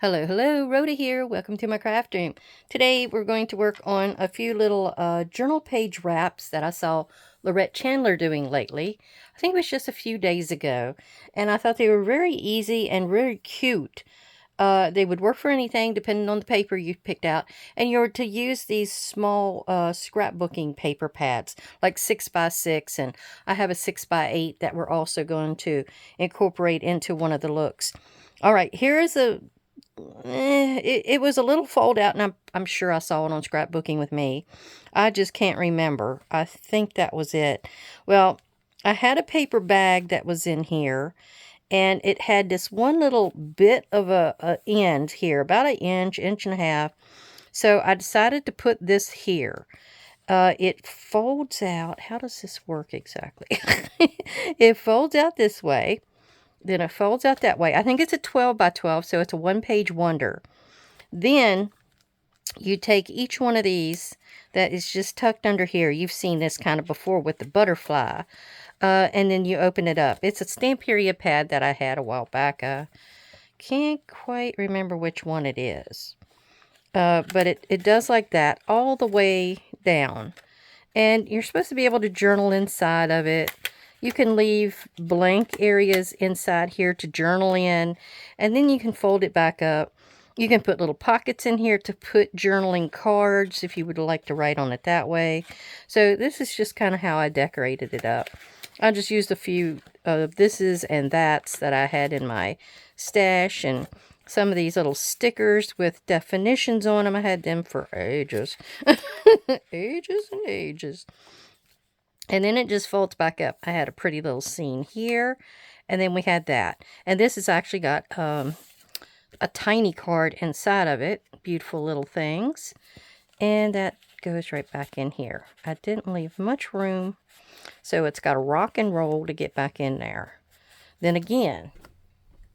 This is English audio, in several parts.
Hello, hello, Rhoda here. Welcome to my craft room. Today we're going to work on a few little journal page wraps that I saw Laurette Chandler doing lately. I think it was just a few days ago. And I thought they were very easy and very cute. They would work for anything depending on the paper you picked out. And you're to use these small scrapbooking paper pads, like 6x6. And I have a 6x8 that we're also going to incorporate into one of the looks. All right, here is it was a little fold out, and I'm sure I saw it on scrapbooking with me. I just can't remember. I think that was it. Well, I had a paper bag that was in here, and it had this one little bit of a end here, about an inch, inch and a half. So I decided to put this here. It folds out. How does this work exactly? It folds out this way. Then it folds out that way. I think it's a 12 by 12, so it's a one-page wonder. Then you take each one of these that is just tucked under here. You've seen this kind of before with the butterfly. And then you open it up. It's a Stamperia pad that I had a while back. I can't quite remember which one it is. But it does like that all the way down. And you're supposed to be able to journal inside of it. You can leave blank areas inside here to journal in, and then you can fold it back up. You can put little pockets in here to put journaling cards if you would like to write on it that way. So this is just kind of how I decorated it up. I just used a few of thises and that's that I had in my stash, and some of these little stickers with definitions on them. I had them for ages. Ages and ages. And then it just folds back up. I had a pretty little scene here. And then we had that. And this has actually got a tiny card inside of it. Beautiful little things. And that goes right back in here. I didn't leave much room. So it's got a rock and roll to get back in there. Then again,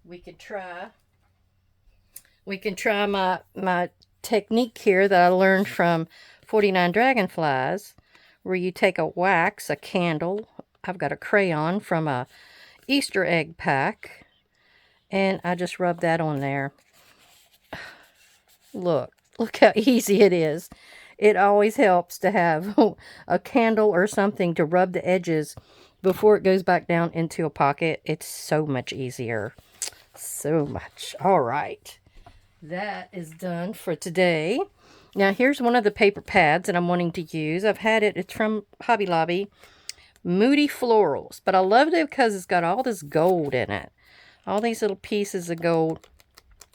we can try my technique here that I learned from 49 Dragonflies, where you take a wax, a candle. I've got a crayon from a Easter egg pack, and I just rub that on there. Look how easy it is. It always helps to have a candle or something to rub the edges before it goes back down into a pocket. It's so much easier. So much. All right. That is done for today. Now, here's one of the paper pads that I'm wanting to use. I've had it. It's from Hobby Lobby. Moody Florals. But I loved it because it's got all this gold in it. All these little pieces of gold.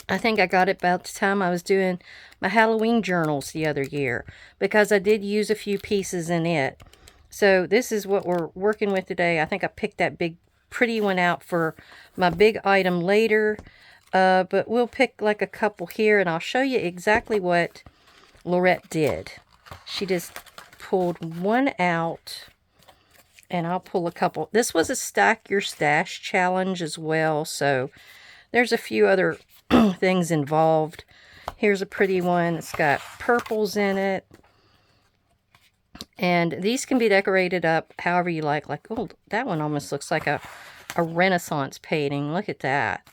I think I got it about the time I was doing my Halloween journals the other year, because I did use a few pieces in it. So this is what we're working with today. I think I picked that big pretty one out for my big item later. But we'll pick like a couple here, and I'll show you exactly what Laurette did. She just pulled one out, and I'll pull a couple. This was a stack your stash challenge as well, so there's a few other things involved. Here's a pretty one. It's got purples in it, and these can be decorated up however you like. Like, oh, that one almost looks like a Renaissance painting. Look at that.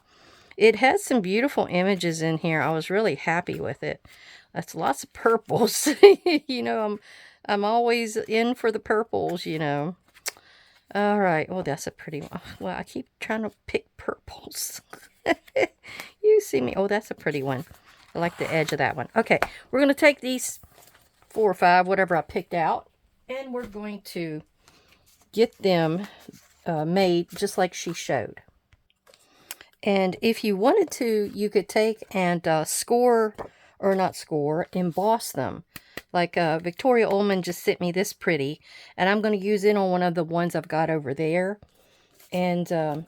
It has some beautiful images in here. I was really happy with it. That's lots of purples. You know, I'm always in for the purples, you know. All right. Oh, that's a pretty one. Well, I keep trying to pick purples. You see me. Oh, that's a pretty one. I like the edge of that one. Okay. We're going to take these 4 or 5, whatever I picked out, and we're going to get them made just like she showed. And if you wanted to, you could take and emboss them. Like Victoria Ullman just sent me this pretty, and I'm going to use it on one of the ones I've got over there. And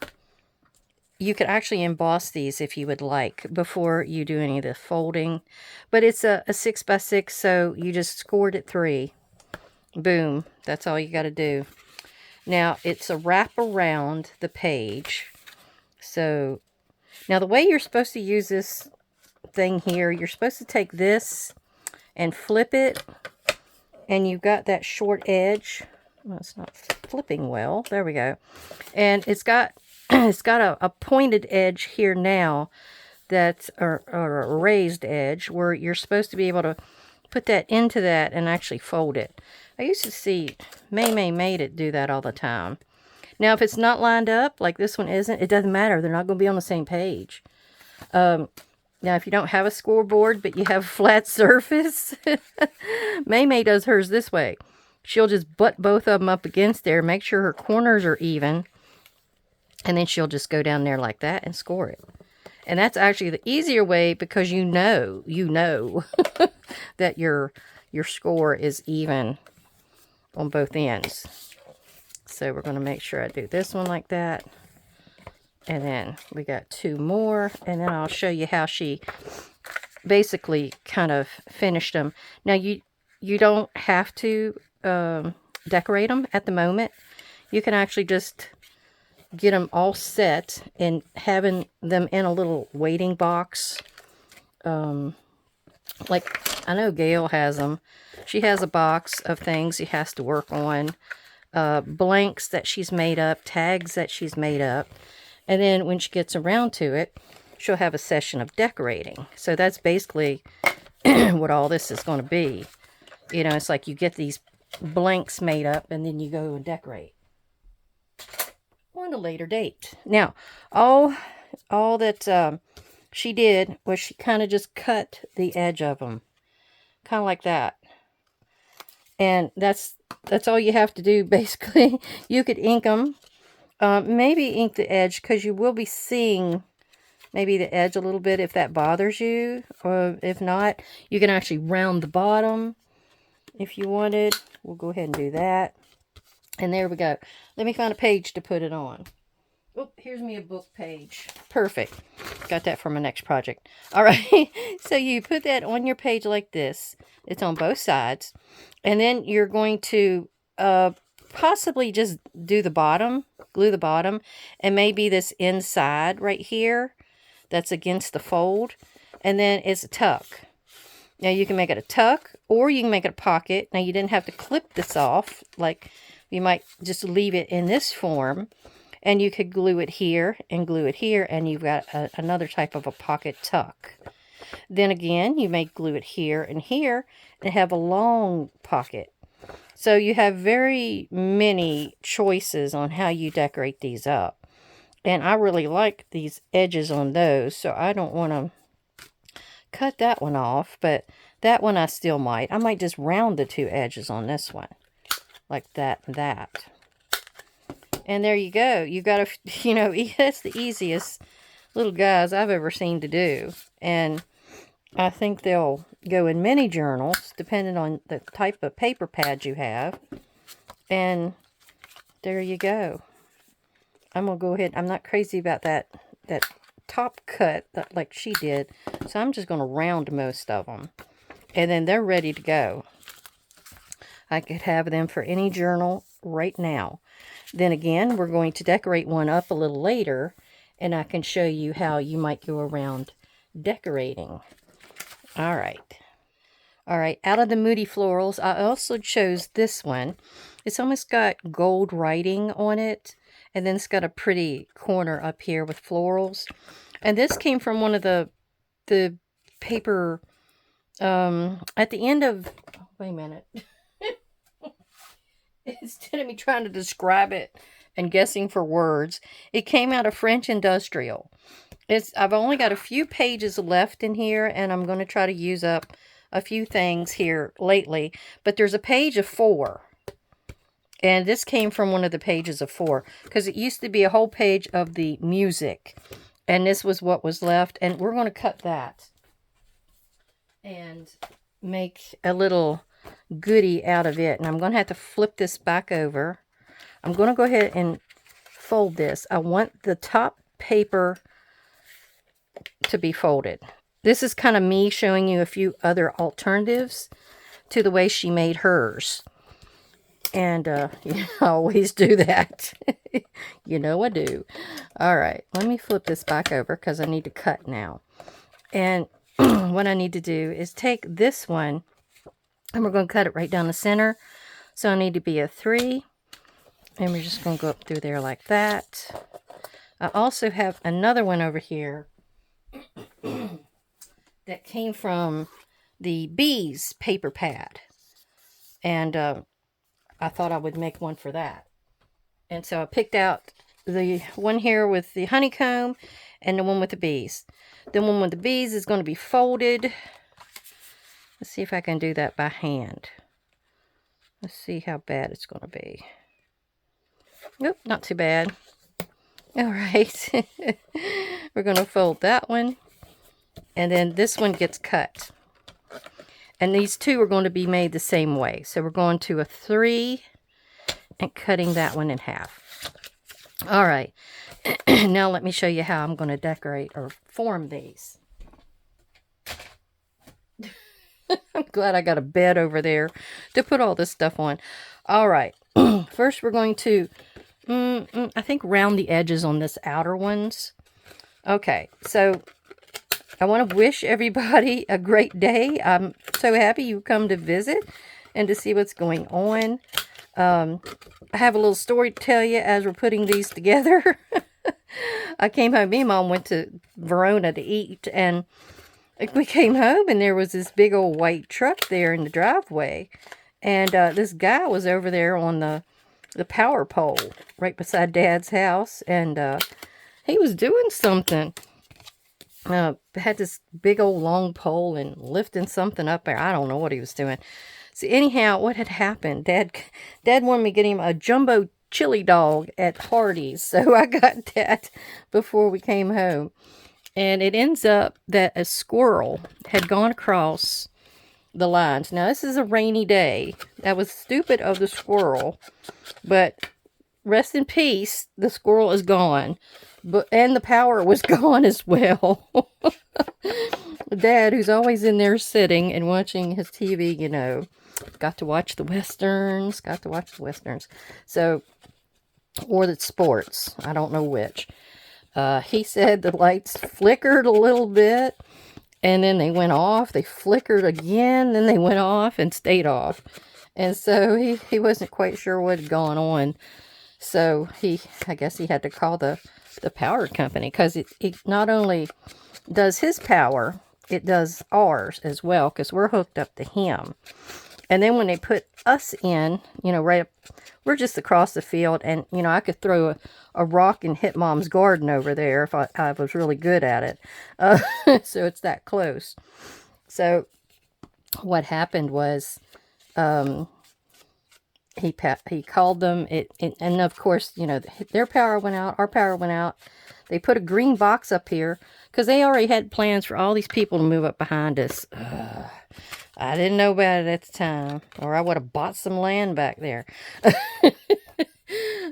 you could actually emboss these if you would like before you do any of the folding. But it's a 6x6, so you just scored it 3. Boom. That's all you got to do. Now, it's a wrap around the page. So, now the way you're supposed to use this thing here, you're supposed to take this and flip it, and you've got that short edge. Well, it's not flipping well. There we go. And it's got a pointed edge here now that's or a raised edge where you're supposed to be able to put that into that and actually fold it. I used to see May made it do that all the time. Now, if it's not lined up, like this one isn't, it doesn't matter. They're not going to be on the same page. Now, if you don't have a scoreboard, but you have a flat surface, May does hers this way. She'll just butt both of them up against there, make sure her corners are even, and then she'll just go down there like that and score it. And that's actually the easier way because you know that your score is even on both ends. So we're going to make sure I do this one like that. And then we got 2 more. And then I'll show you how she basically kind of finished them. Now you don't have to decorate them at the moment. You can actually just get them all set and having them in a little waiting box. Like I know Gail has them. She has a box of things she has to work on. Blanks that she's made up, tags that she's made up. And then when she gets around to it, she'll have a session of decorating. So that's basically what all this is going to be. You know, it's like you get these blanks made up and then you go and decorate on a later date. Now, all that she did was she kind of just cut the edge of them. Kind of like that. And that's all you have to do, basically. You could ink them. Maybe ink the edge, because you will be seeing maybe the edge a little bit if that bothers you. Or if not, you can actually round the bottom if you wanted. We'll go ahead and do that. And there we go. Let me find a page to put it on. Oh, here's me a book page. Perfect. Got that for my next project. All right. So you put that on your page like this. It's on both sides. And then you're going to possibly just do the bottom, glue the bottom, and maybe this inside right here that's against the fold. And then it's a tuck. Now you can make it a tuck or you can make it a pocket. Now you didn't have to clip this off. Like you might just leave it in this form. And you could glue it here and glue it here, and you've got another type of a pocket tuck. Then again, you may glue it here and have a long pocket. So you have very many choices on how you decorate these up. And I really like these edges on those, so I don't want to cut that one off, but that one I still might. I might just round the 2 edges on this one, like that and that. And there you go. You got to, you know, that's the easiest little guys I've ever seen to do. And I think they'll go in many journals, depending on the type of paper pad you have. And there you go. I'm going to go ahead. I'm not crazy about that top cut like she did. So I'm just going to round most of them. And then they're ready to go. I could have them for any journal right now. Then again, we're going to decorate one up a little later, and I can show you how you might go around decorating. All right. All right, out of the Moody Florals, I also chose this one. It's almost got gold writing on it, and then it's got a pretty corner up here with florals. And this came from one of the paper, at the end of, oh, wait a minute. Instead of me trying to describe it and guessing for words, it came out of French Industrial. I've only got a few pages left in here, and I'm going to try to use up a few things here lately. But there's a page of 4. And this came from one of the pages of 4. Because it used to be a whole page of the music. And this was what was left. And we're going to cut that. And make a little goodie out of it. And I'm going to have to flip this back over. I'm going to go ahead and fold this. I want the top paper to be folded. This is kind of me showing you a few other alternatives to the way she made hers. And I always do that. You know I do. All right, let me flip this back over because I need to cut now. And what I need to do is take this one, and we're going to cut it right down the center. So I need to be a 3. And we're just going to go up through there like that. I also have another one over here that came from the bees paper pad. And I thought I would make one for that. And so I picked out the one here with the honeycomb and the one with the bees. The one with the bees is going to be folded. Let's see if I can do that by hand. Let's see how bad it's going to be. Nope, not too bad. All right. We're going to fold that one. And then this one gets cut. And these two are going to be made the same way. So we're going to a 3 and cutting that one in half. All right. Now let me show you how I'm going to decorate or form these. I'm glad I got a bed over there to put all this stuff on. All right. First we're going to, I think, round the edges on this outer ones. Okay. So I want to wish everybody a great day. I'm so happy you come to visit and to see what's going on. I have a little story to tell you as we're putting these together. I came home. Me and Mom went to Verona to eat, and we came home, and there was this big old white truck there in the driveway. And this guy was over there on the power pole right beside Dad's house, and he was doing something. Had this big old long pole and lifting something up there. I don't know what he was doing. So anyhow, what had happened? Dad wanted me to get him a jumbo chili dog at Hardee's. So I got that before we came home. And it ends up that a squirrel had gone across the lines. Now, this is a rainy day. That was stupid of the squirrel. But rest in peace, the squirrel is gone. And the power was gone as well. Dad, who's always in there sitting and watching his TV, you know, got to watch the westerns. So, or the sports. I don't know which. He said the lights flickered a little bit, and then they went off. They flickered again, then they went off and stayed off. And so he wasn't quite sure what had gone on. So I guess he had to call the power company, because it not only does his power, it does ours as well, because we're hooked up to him. And then when they put us in, you know, right up, we're just across the field, and, you know, I could throw a rock and hit Mom's garden over there if I was really good at it. So it's that close. So what happened was, he called them, and of course, you know, their power went out, our power went out. They put a green box up here, because they already had plans for all these people to move up behind us. I didn't know about it at the time, or I would have bought some land back there.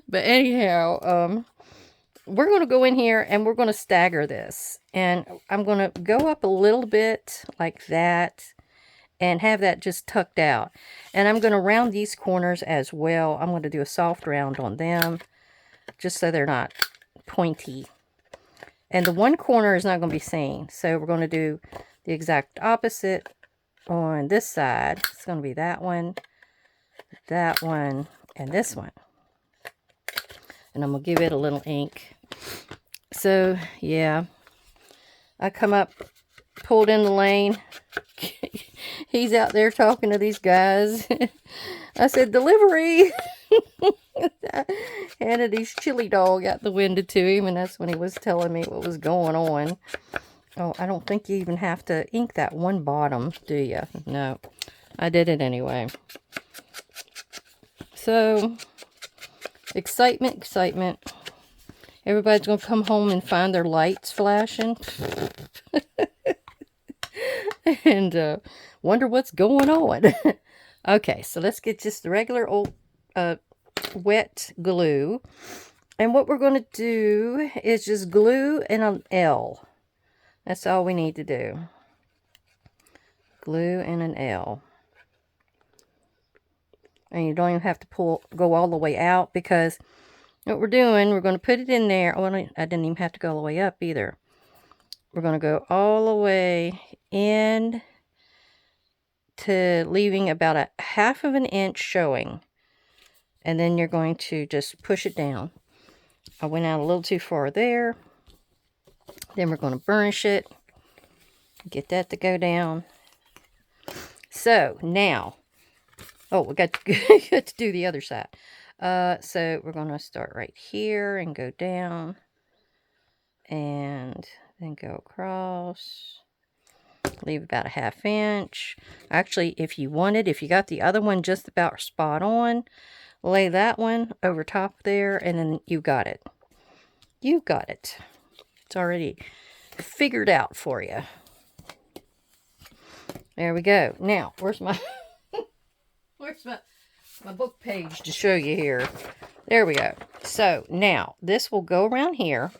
But anyhow, we're going to go in here and we're going to stagger this. And I'm going to go up a little bit like that and have that just tucked out. And I'm going to round these corners as well. I'm going to do a soft round on them just so they're not pointy. And the one corner is not going to be seen. So we're going to do the exact opposite on this side. It's going to be that one, and this one. And I'm going to give it a little ink. So, yeah. I come up, pulled in the lane. He's out there talking to these guys. I said, delivery. Handed his chili dog out the window to him, and that's when he was telling me what was going on. Oh, I don't think you even have to ink that one bottom, do you? No, I did it anyway. So, excitement. Everybody's going to come home and find their lights flashing. And wonder what's going on. Okay, so let's get just the regular old wet glue. And what we're going to do is just glue in an L. That's all we need to do. Glue in an L. And you don't even have to go all the way out, because what we're doing, we're going to put it in there. Oh, I didn't even have to go all the way up either. We're going to go all the way in to leaving about a 1/2 inch showing. And then you're going to just push it down. I went out a little too far there. Then we're going to burnish it. Get that to go down. So now, oh, we got to do the other side. So we're going to start right here and go down. And then go across. Leave about a 1/2 inch. Actually, if you wanted, if you got the other one just about spot on, lay that one over top there, and then you got it. You got it. It's already figured out for you. There we go. Now, where's my my book page to show you here? There we go. So now this will go around here.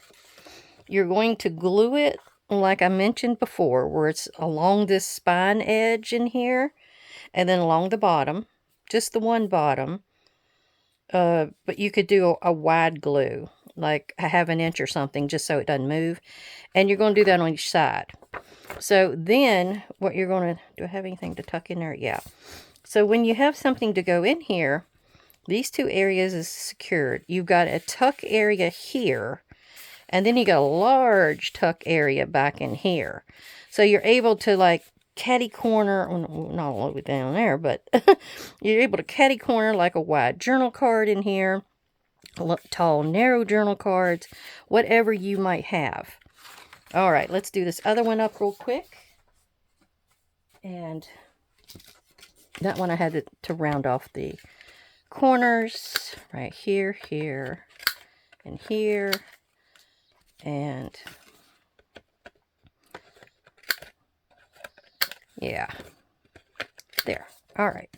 You're going to glue it like I mentioned before, where it's along this spine edge in here, and then along the bottom, just the one bottom. But you could do a wide glue, like a 1/2 inch or something, just so it doesn't move. And you're going to do that on each side. So then what you're going to, do I have anything to tuck in there? Yeah. So when you have something to go in here, these two areas is secured. You've got a tuck area here, and then you got a large tuck area back in here. So you're able to like catty corner, not all the way down there, but you're able to catty corner like a wide journal card in here, tall, narrow journal cards, whatever you might have. All right, let's do this other one up real quick. And that one I had to round off the corners right here, here, and here. And yeah, there. All right.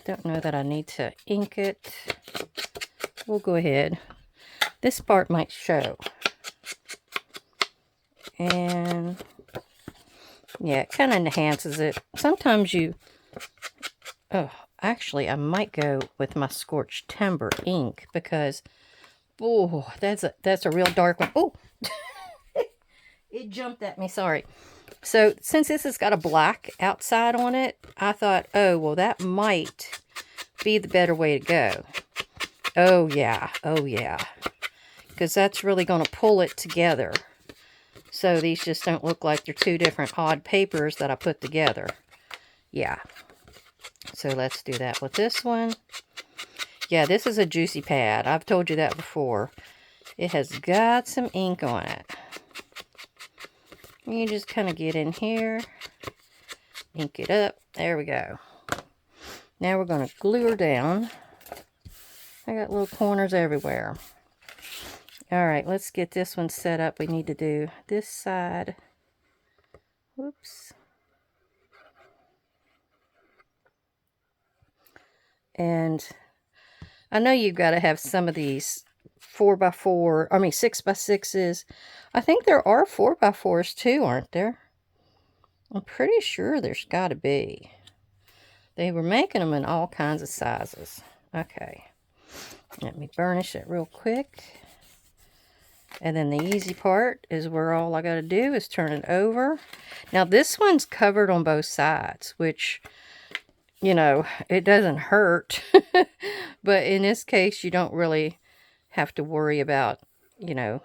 Don't know that I need to ink it. We'll go ahead. This part might show. And yeah, it kind of enhances it. Sometimes you, oh, actually I might go with my Scorched Timber ink because, oh, that's a real dark one. Oh, it jumped at me, sorry. So since this has got a black outside on it, I thought, oh, well, that might be the better way to go. Oh, yeah. Oh, yeah. Because that's really going to pull it together. So these just don't look like they're two different odd papers that I put together. Yeah. So let's do that with this one. Yeah, this is a juicy pad. I've told you that before. It has got some ink on it. You just kind of get in here, ink it up. There we go. Now we're going to glue her down. I got little corners everywhere. All right, let's get this one set up. We need to do this side. Whoops. And I know you've got to have some of these 4x4, I mean 6x6s. I think there are 4x4s too, aren't there? I'm pretty sure there's got to be. They were making them in all kinds of sizes. Okay. Let me burnish it real quick. And then the easy part is where all I got to do is turn it over. Now this one's covered on both sides, which, you know, it doesn't hurt. But in this case, you don't really have to worry about, you know,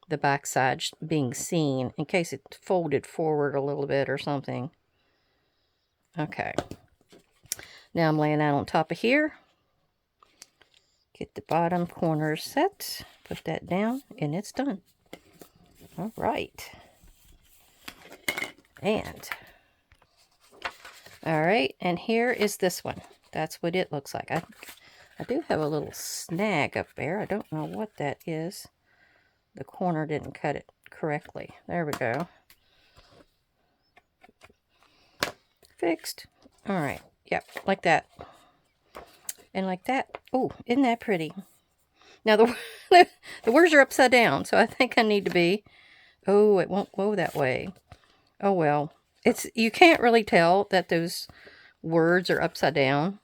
the back side being seen in case it folded forward a little bit or something. Okay. Now I'm laying that on top of here. Get the bottom corner set. Put that down and it's done. All right. And all right, and here is this one. That's what it looks like. I do have a little snag up there. I don't know what that is. The corner didn't cut it correctly. There we go. Fixed. All right. Yep, like that. And like that. Oh, isn't that pretty? Now, the words are upside down, so I think I need to be... Oh, it won't go that way. Oh, well. You can't really tell that those words are upside down.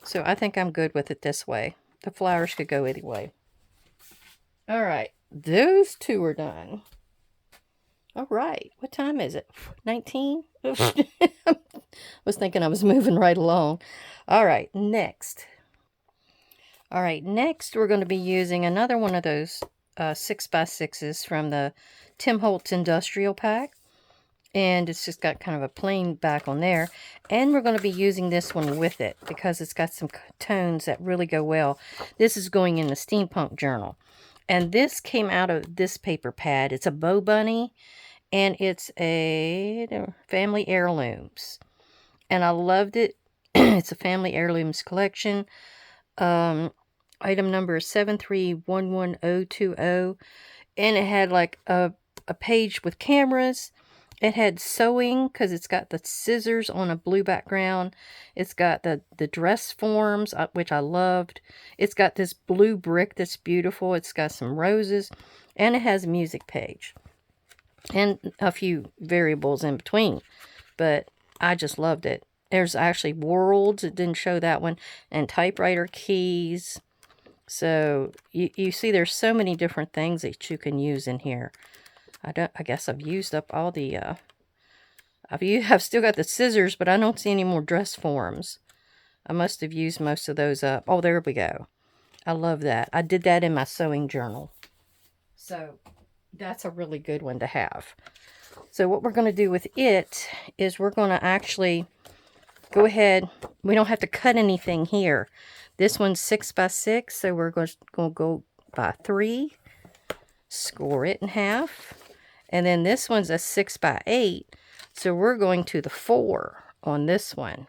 So I think I'm good with it this way. The flowers could go either way. All right. Those two are done. All right. What time is it? 19? I was thinking I was moving right along. All right. Next. All right. Next, we're going to be using another one of those 6x6s from the Tim Holtz Industrial Pack. And it's just got kind of a plain back on there. And we're going to be using this one with it because it's got some tones that really go well. This is going in the Steampunk Journal. And this came out of this paper pad. It's a Bow Bunny. And it's a family heirlooms. And I loved it. It's a family heirlooms collection. Item number is 7311020. And it had like a page with cameras. It had sewing because it's got the scissors on a blue background. It's got the dress forms, which I loved. It's got this blue brick that's beautiful. It's got some roses. And it has a music page. And a few variables in between. But I just loved it. There's actually worlds. It didn't show that one. And typewriter keys. So you see there's so many different things that you can use in here. I guess I've used up all the, I've still got the scissors, but I don't see any more dress forms. I must have used most of those up. Oh, there we go. I love that. I did that in my sewing journal. So that's a really good one to have. So what we're going to do with it is we're going to actually go ahead. We don't have to cut anything here. This one's 6x6, so we're going to go by 3. Score it in half. And then this one's a 6x8, so we're going to the 4 on this one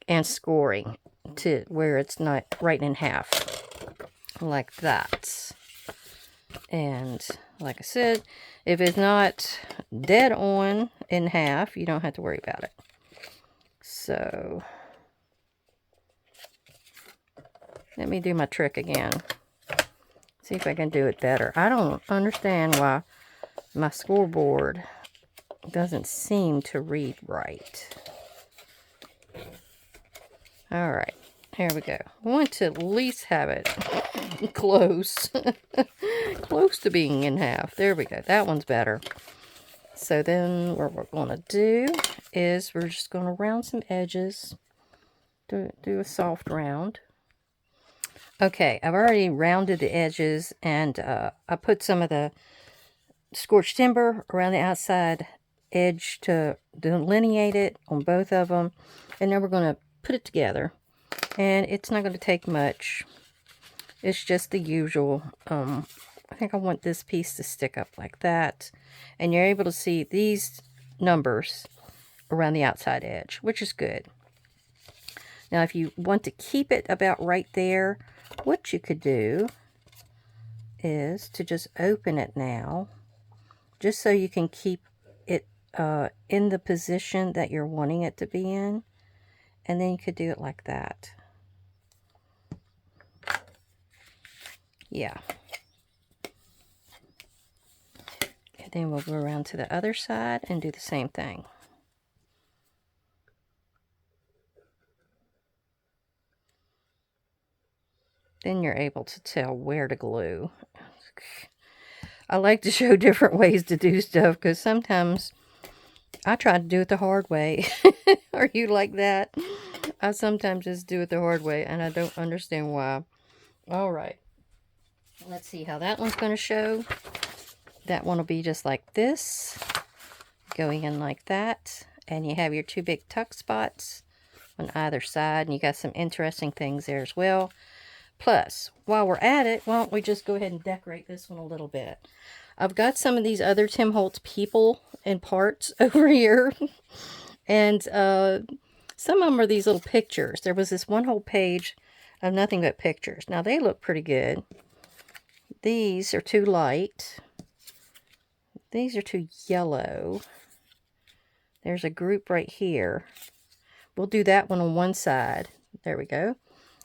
and scoring to where it's not right in half, like that. And like I said, if it's not dead on in half, you don't have to worry about it. So let me do my trick again. See if I can do it better. I don't understand why my scoreboard doesn't seem to read right. Alright, here we go. I want to at least have it close. Close to being in half. There we go. That one's better. So then what we're going to do is we're just going to round some edges. Do a soft round. Okay, I've already rounded the edges, and I put some of the scorched timber around the outside edge to delineate it on both of them. And then we're going to put it together. And it's not going to take much. It's just the usual. I think I want this piece to stick up like that. And you're able to see these numbers around the outside edge, which is good. Now, if you want to keep it about right there, what you could do is to just open it now, just so you can keep it in the position that you're wanting it to be in. And then you could do it like that. Yeah. And then we'll go around to the other side and do the same thing. Then you're able to tell where to glue. I like to show different ways to do stuff because sometimes I try to do it the hard way. Are you like that? I sometimes just do it the hard way and I don't understand why. All right. Let's see how that one's going to show. That one will be just like this. Going in like that. And you have your 2 big tuck spots on either side. And you got some interesting things there as well. Plus, while we're at it, why don't we just go ahead and decorate this one a little bit. I've got some of these other Tim Holtz people and parts over here. And some of them are these little pictures. There was this one whole page of nothing but pictures. Now, they look pretty good. These are too light. These are too yellow. There's a group right here. We'll do that one on one side. There we go.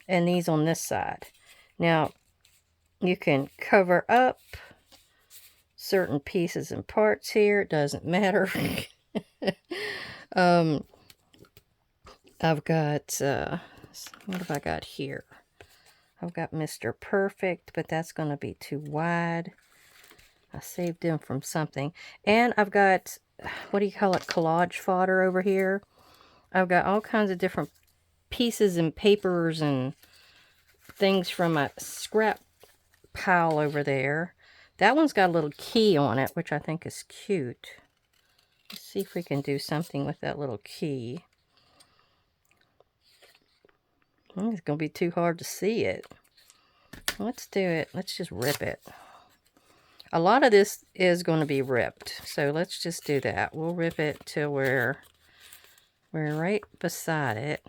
And these on this side. Now, you can cover up certain pieces and parts here. It doesn't matter. I've got, what have I got here? I've got Mr. Perfect, but that's going to be too wide. I saved him from something. And I've got, what do you call it, collage fodder over here. I've got all kinds of different pieces and papers and things from my scrap pile over there. That one's got a little key on it, which I think is cute. Let's see if we can do something with that little key. It's going to be too hard to see it. Let's do it. Let's just rip it. A lot of this is going to be ripped, so let's just do that. We'll rip it till we're right beside it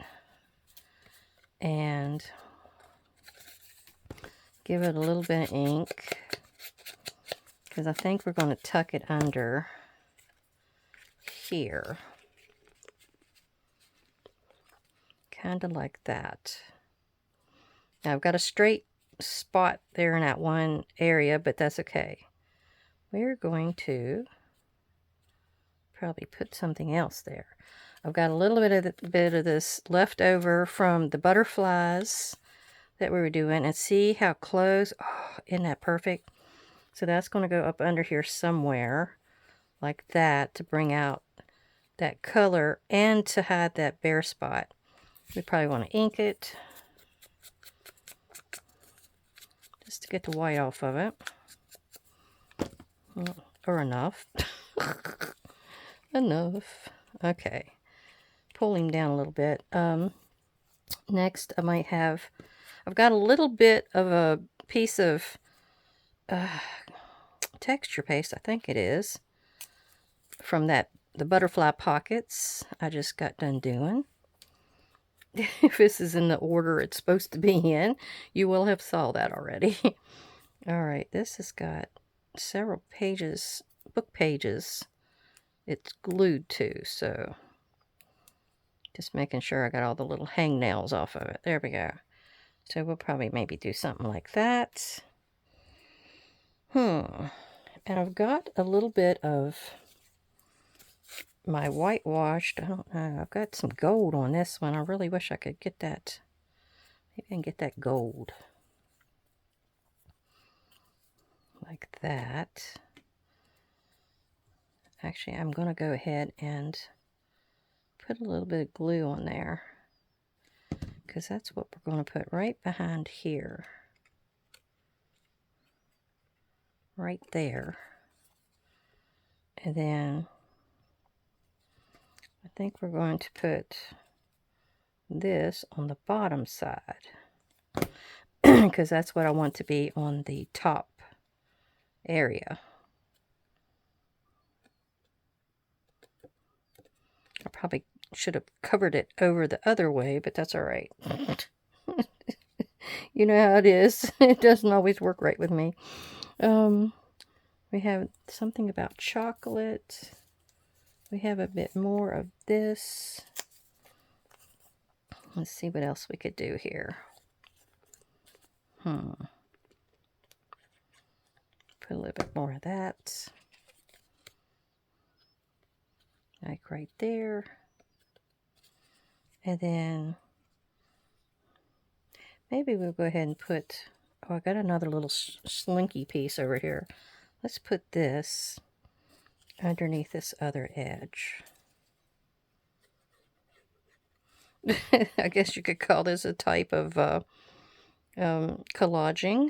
and give it a little bit of ink, because I think we're going to tuck it under here. Kind of like that. Now I've got a straight spot there in that one area, but that's okay. We're going to probably put something else there. I've got a little bit of this left over from the butterflies that we were doing, and see how close. Oh, isn't that perfect? So that's going to go up under here somewhere like that to bring out that color and to hide that bare spot. We probably want to ink it just to get the white off of it. Or enough. Enough. Okay. Pull him down a little bit. Next, I might have... I've got a little bit of a piece of texture paste, I think it is, from the butterfly pockets I just got done doing. If this is in the order it's supposed to be in, you will have saw that already. Alright, this has got several pages, book pages, it's glued to, so just making sure I got all the little hangnails off of it. There we go. So we'll probably maybe do something like that. And I've got a little bit of my whitewashed, I don't know, I've got some gold on this one. I really wish I could get that. Maybe I can get that gold. Like that. Actually, I'm going to go ahead and put a little bit of glue on there, because that's what we're going to put right behind here. Right there. And then I think we're going to put this on the bottom side, because that's what I want to be on the top area. I probably should have covered it over the other way, but that's all right. You know how it is. It doesn't always work right with me. We have something about chocolate. We have a bit more of this. Let's see what else we could do here. Put a little bit more of that. Like right there. And then maybe we'll go ahead and put, oh, I got another little slinky piece over here. Let's put this underneath this other edge. I guess you could call this a type of collaging.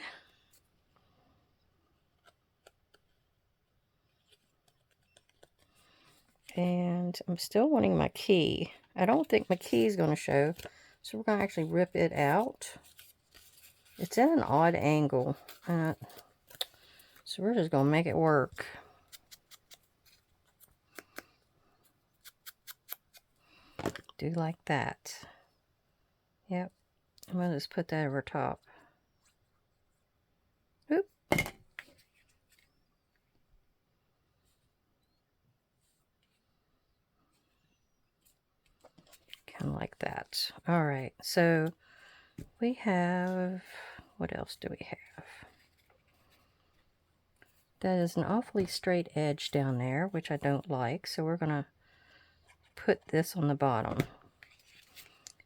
And I'm still wanting my key. I don't think my key is going to show, so we're going to actually rip it out. It's at an odd angle, so we're just going to make it work. Do like that. Yep. I'm going to just put that over top. Oop. Kind of like that. All right. So we have, what else do we have? That is an awfully straight edge down there, which I don't like. So we're going to put this on the bottom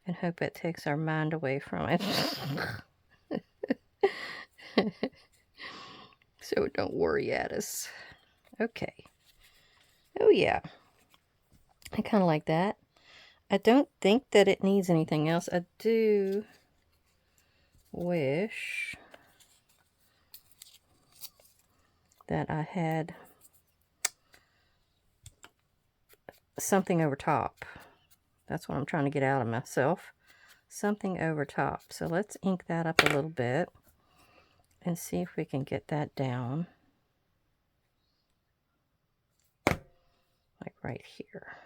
and hope it takes our mind away from it. So don't worry at us. Okay. Oh yeah. I kind of like that. I don't think that it needs anything else. I do wish that I had something over top. That's what I'm trying to get out of myself. Something over top. So let's ink that up a little bit and see if we can get that down. Like right here.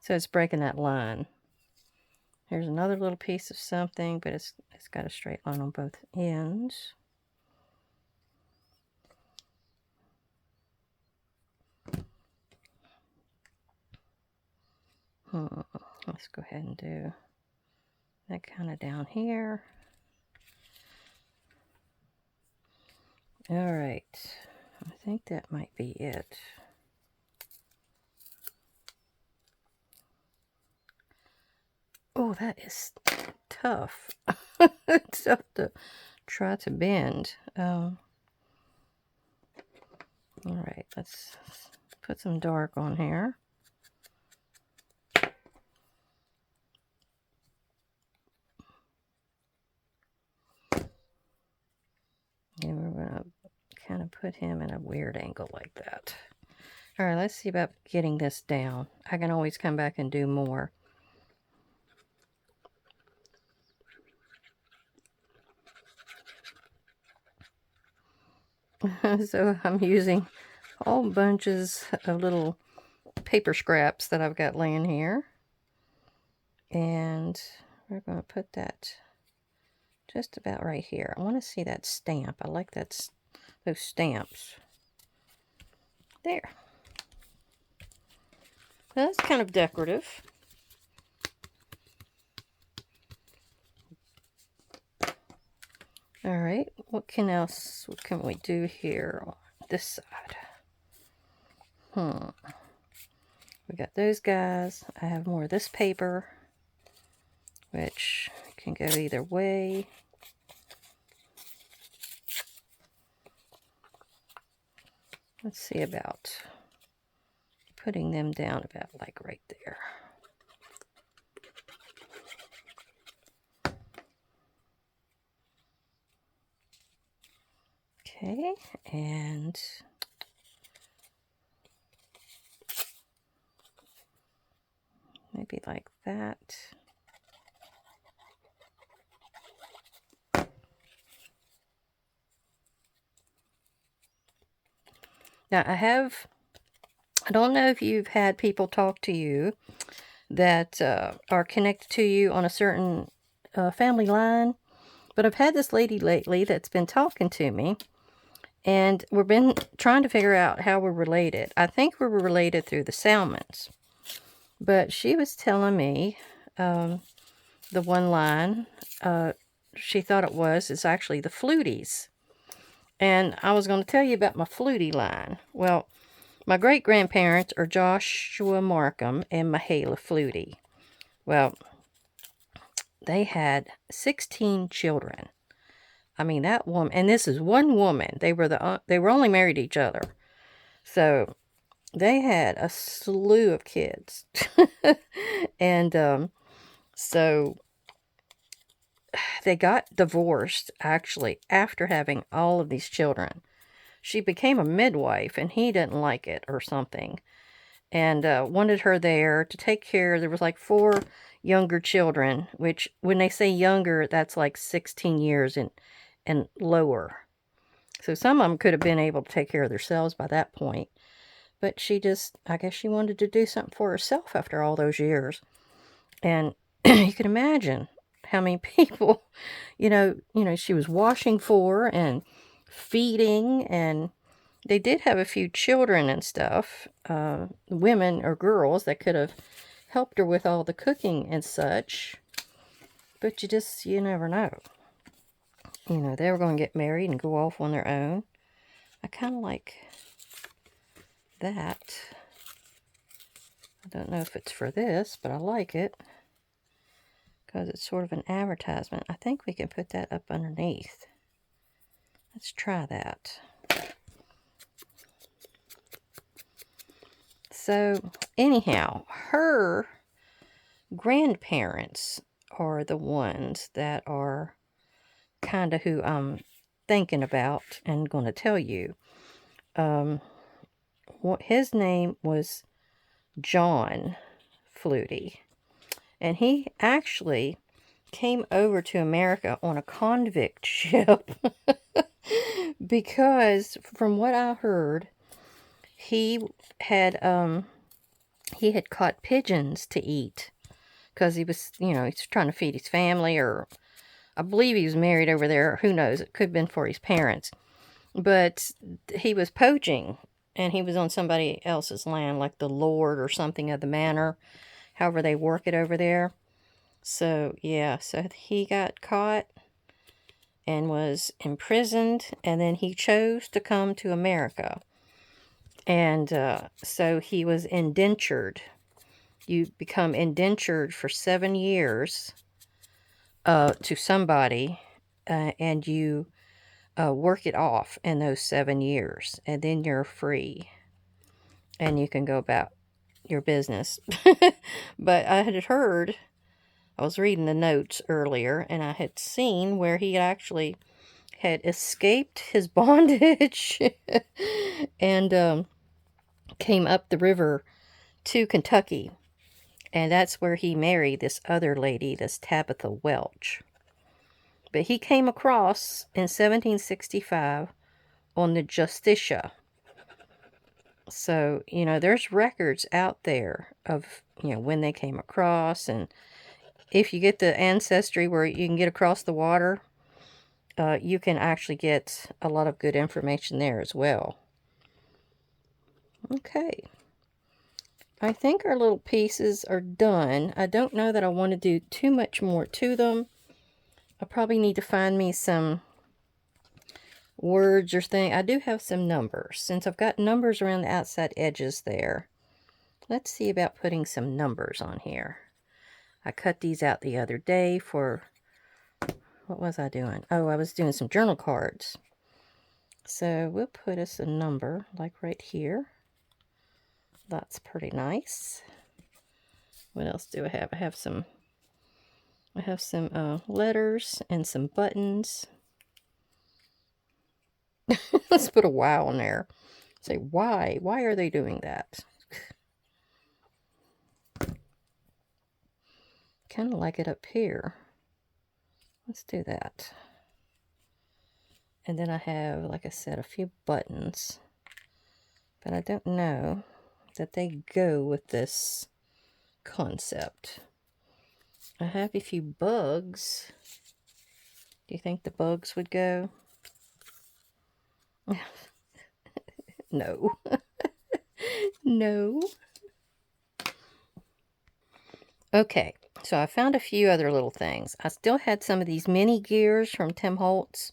So it's breaking that line. Here's another little piece of something, but it's got a straight line on both ends. Let's go ahead and do that kind of down here. All right, I think that might be it. Oh, that is tough. It's tough to try to bend. All right, let's put some dark on here. And we're going to kind of put him in a weird angle like that. All right, let's see about getting this down. I can always come back and do more. So I'm using all bunches of little paper scraps that I've got laying here. And we're going to put that just about right here. I want to see that stamp. I like those stamps. There. That's kind of decorative. All right, what can we do here on this side? We got those guys. I have more of this paper, which can go either way. Let's see about putting them down about like right there. Okay, and maybe like that. Now I don't know if you've had people talk to you that are connected to you on a certain family line, but I've had this lady lately that's been talking to me, and we've been trying to figure out how we're related. I think we were related through the Salmons, but she was telling me the one line she thought it's actually the Fluties. And I was going to tell you about my Flutie line. Well, my great-grandparents are Joshua Markham and Mahala Flutie. Well, they had 16 children. I mean, that woman, and this is one woman. They were only married to each other. So they had a slew of kids. And so they got divorced, actually, after having all of these children. She became a midwife, and he didn't like it or something, and wanted her there to take care. There was like 4 younger children, which when they say younger, that's like 16 years and lower. So some of them could have been able to take care of themselves by that point. But I guess she wanted to do something for herself after all those years. And you can imagine how many people, she was washing for and feeding, and they did have a few children and stuff, women or girls that could have helped her with all the cooking and such. But you never know. They were going to get married and go off on their own. I kind of like that. I don't know if it's for this, but I like it because it's sort of an advertisement. I think we can put that up underneath. Let's try that. So anyhow, her grandparents are the ones that are kind of who I'm thinking about and going to tell you. His name was John Flutie, and he actually came over to America on a convict ship because, from what I heard, he had caught pigeons to eat because he was, he's trying to feed his family, or I believe he was married over there. Who knows? It could have been for his parents. But he was poaching, and he was on somebody else's land, like the lord or something of the manor, however they work it over there. So, yeah, so he got caught and was imprisoned, and then he chose to come to America. And so he was indentured. You become indentured for 7 years to somebody, and you work it off in those 7 years, and then you're free, and you can go about your business. But I had heard, I was reading the notes earlier, and I had seen where he actually had escaped his bondage and came up the river to Kentucky. And that's where he married this other lady, this Tabitha Welch. But he came across in 1765 on the Justitia. So, there's records out there of, when they came across. And if you get the ancestry where you can get across the water, you can actually get a lot of good information there as well. Okay. I think our little pieces are done. I don't know that I want to do too much more to them. I probably need to find me some words or thing. I do have some numbers. Since I've got numbers around the outside edges there, let's see about putting some numbers on here. I cut these out the other day for, what was I doing? Oh, I was doing some journal cards. So we'll put us a number like right here. That's pretty nice. What else do I have? I have some letters and some buttons. Let's put a Y on there. Say, why? Why are they doing that? Kind of like it up here. Let's do that. And then I have, like I said, a few buttons. But I don't know that they go with this concept. I have a few bugs. Do you think the bugs would go? No. No. Okay, so I found a few other little things. I still had some of these mini gears from Tim Holtz.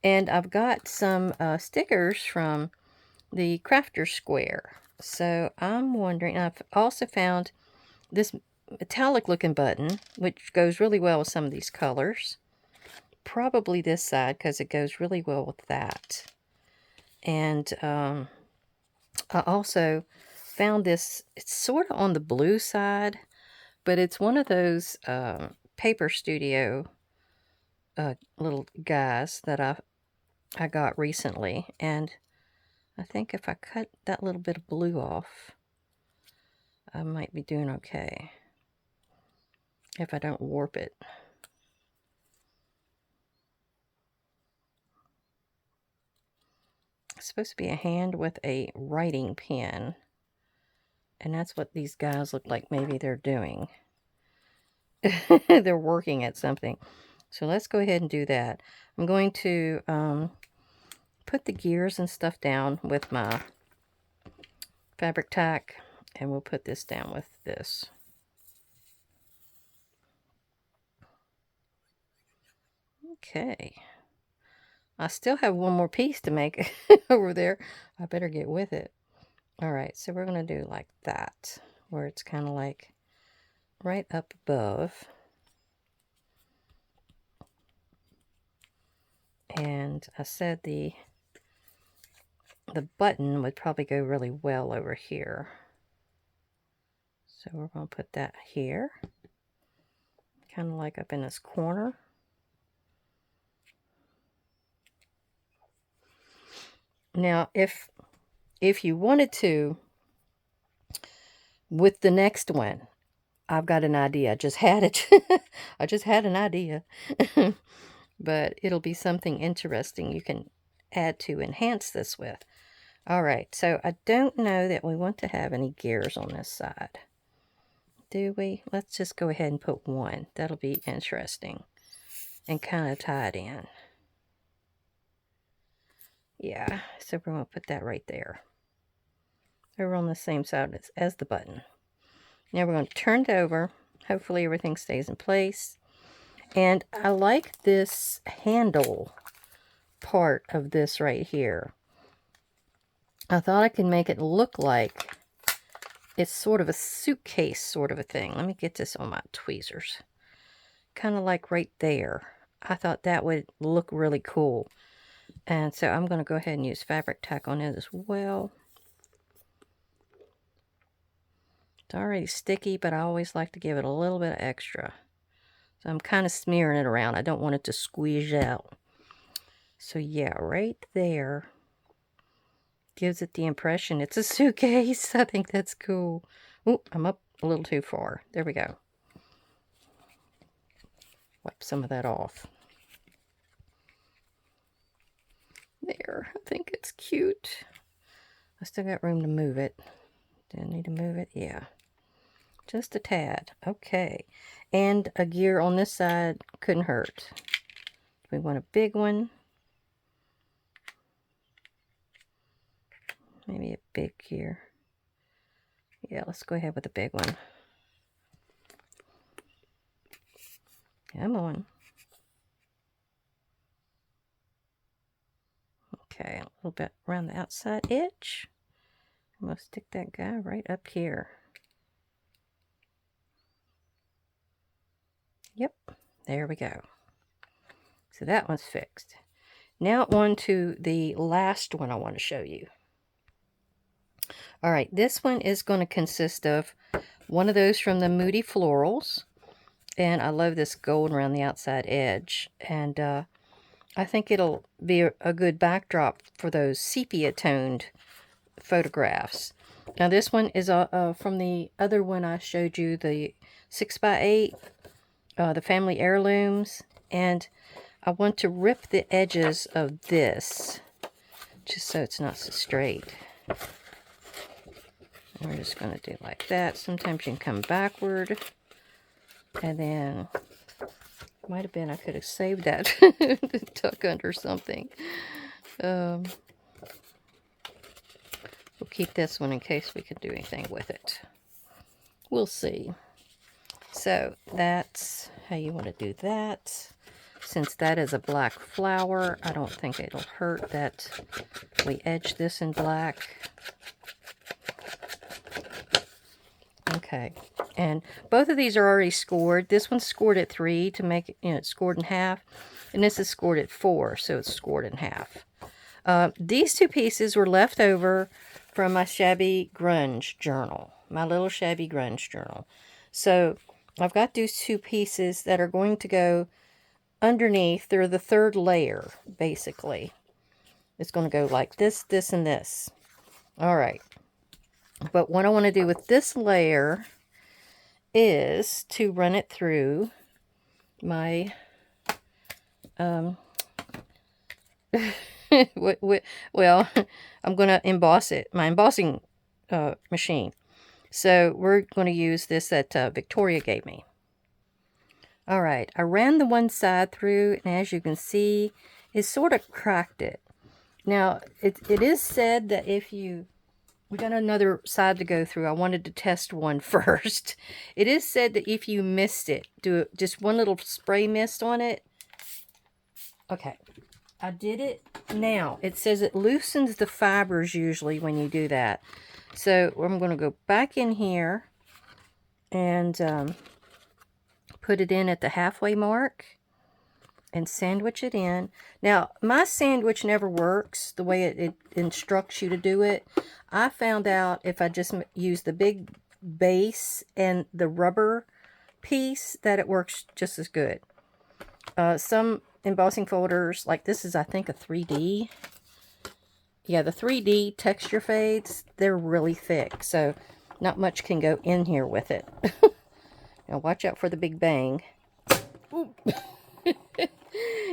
And I've got some stickers from the Crafter Square. So I'm wondering, I've also found this metallic looking button, which goes really well with some of these colors. Probably this side, because it goes really well with that. And I also found this, it's sort of on the blue side, but it's one of those Paper Studio little guys that I got recently. And I think if I cut that little bit of blue off, I might be doing okay. If I don't warp it. It's supposed to be a hand with a writing pen. And that's what these guys look like maybe they're doing. They're working at something. So let's go ahead and do that. I'm going to put the gears and stuff down with my fabric tack. And we'll put this down with this. Okay. I still have one more piece to make over there. I better get with it. All right, so we're going to do like that, where it's kind of like right up above. And I said the button would probably go really well over here. So we're going to put that here, kind of like up in this corner. Now, if you wanted to, with the next one, I've got an idea. I just had it. I just had an idea. But it'll be something interesting you can add to enhance this with. All right, so I don't know that we want to have any gears on this side. Do we? Let's just go ahead and put one. That'll be interesting. And kind of tie it in. Yeah, so we're going to put that right there. Over on the same side as the button. Now we're going to turn it over. Hopefully everything stays in place. And I like this handle part of this right here. I thought I could make it look like it's sort of a suitcase sort of a thing. Let me get this on my tweezers. Kind of like right there. I thought that would look really cool. And so I'm going to go ahead and use fabric tack on it as well. It's already sticky, but I always like to give it a little bit of extra. So I'm kind of smearing it around. I don't want it to squeeze out. So yeah, right there gives it the impression it's a suitcase. I think that's cool. Oh, I'm up a little too far. There we go. Wipe some of that off. There, I think it's cute. I still got room to move it. Do I need to move it? Yeah. Just a tad. Okay. And a gear on this side couldn't hurt. We want a big one. Maybe a big gear. Yeah, let's go ahead with a big one. Come on. Okay, a little bit around the outside edge. I'm going to stick that guy right up here. Yep, there we go. So that one's fixed. Now on to the last one I want to show you. All right, this one is going to consist of one of those from the Moody Florals. And I love this gold around the outside edge. And I think it'll be a good backdrop for those sepia-toned photographs. Now this one is from the other one I showed you, the 6x8, the family heirlooms. And I want to rip the edges of this, just so it's not so straight. And we're just going to do like that. Sometimes you can come backward. And then, might have been I could have saved that to tuck under something. We'll keep this one in case we can do anything with it. We'll see. So that's how you want to do that. Since that is a black flower, I don't think it'll hurt that we edge this in black. Okay, and both of these are already scored. This one's scored at 3 to make it, it's scored in half. And this is scored at 4, so it's scored in half. These two pieces were left over from my shabby grunge journal. My little shabby grunge journal. So I've got these two pieces that are going to go underneath. They're the third layer, basically. It's going to go like this, this, and this. All right. But what I want to do with this layer is to run it through my well, I'm going to emboss it, my embossing machine. So we're going to use this that Victoria gave me. All right, I ran the one side through, and as you can see, it sort of cracked it. Now, it is said that if you... We got another side to go through. I wanted to test one first. It is said that if you mist it, do just one little spray mist on it. Okay, I did it. Now, it says it loosens the fibers usually when you do that. So I'm going to go back in here and put it in at the halfway mark and sandwich it in. Now, my sandwich never works the way it instructs you to do it. I found out if I just use the big base and the rubber piece that it works just as good. Some embossing folders, like this is I think a 3D. Yeah, the 3D texture fades, they're really thick, so not much can go in here with it. Now watch out for the Big Bang.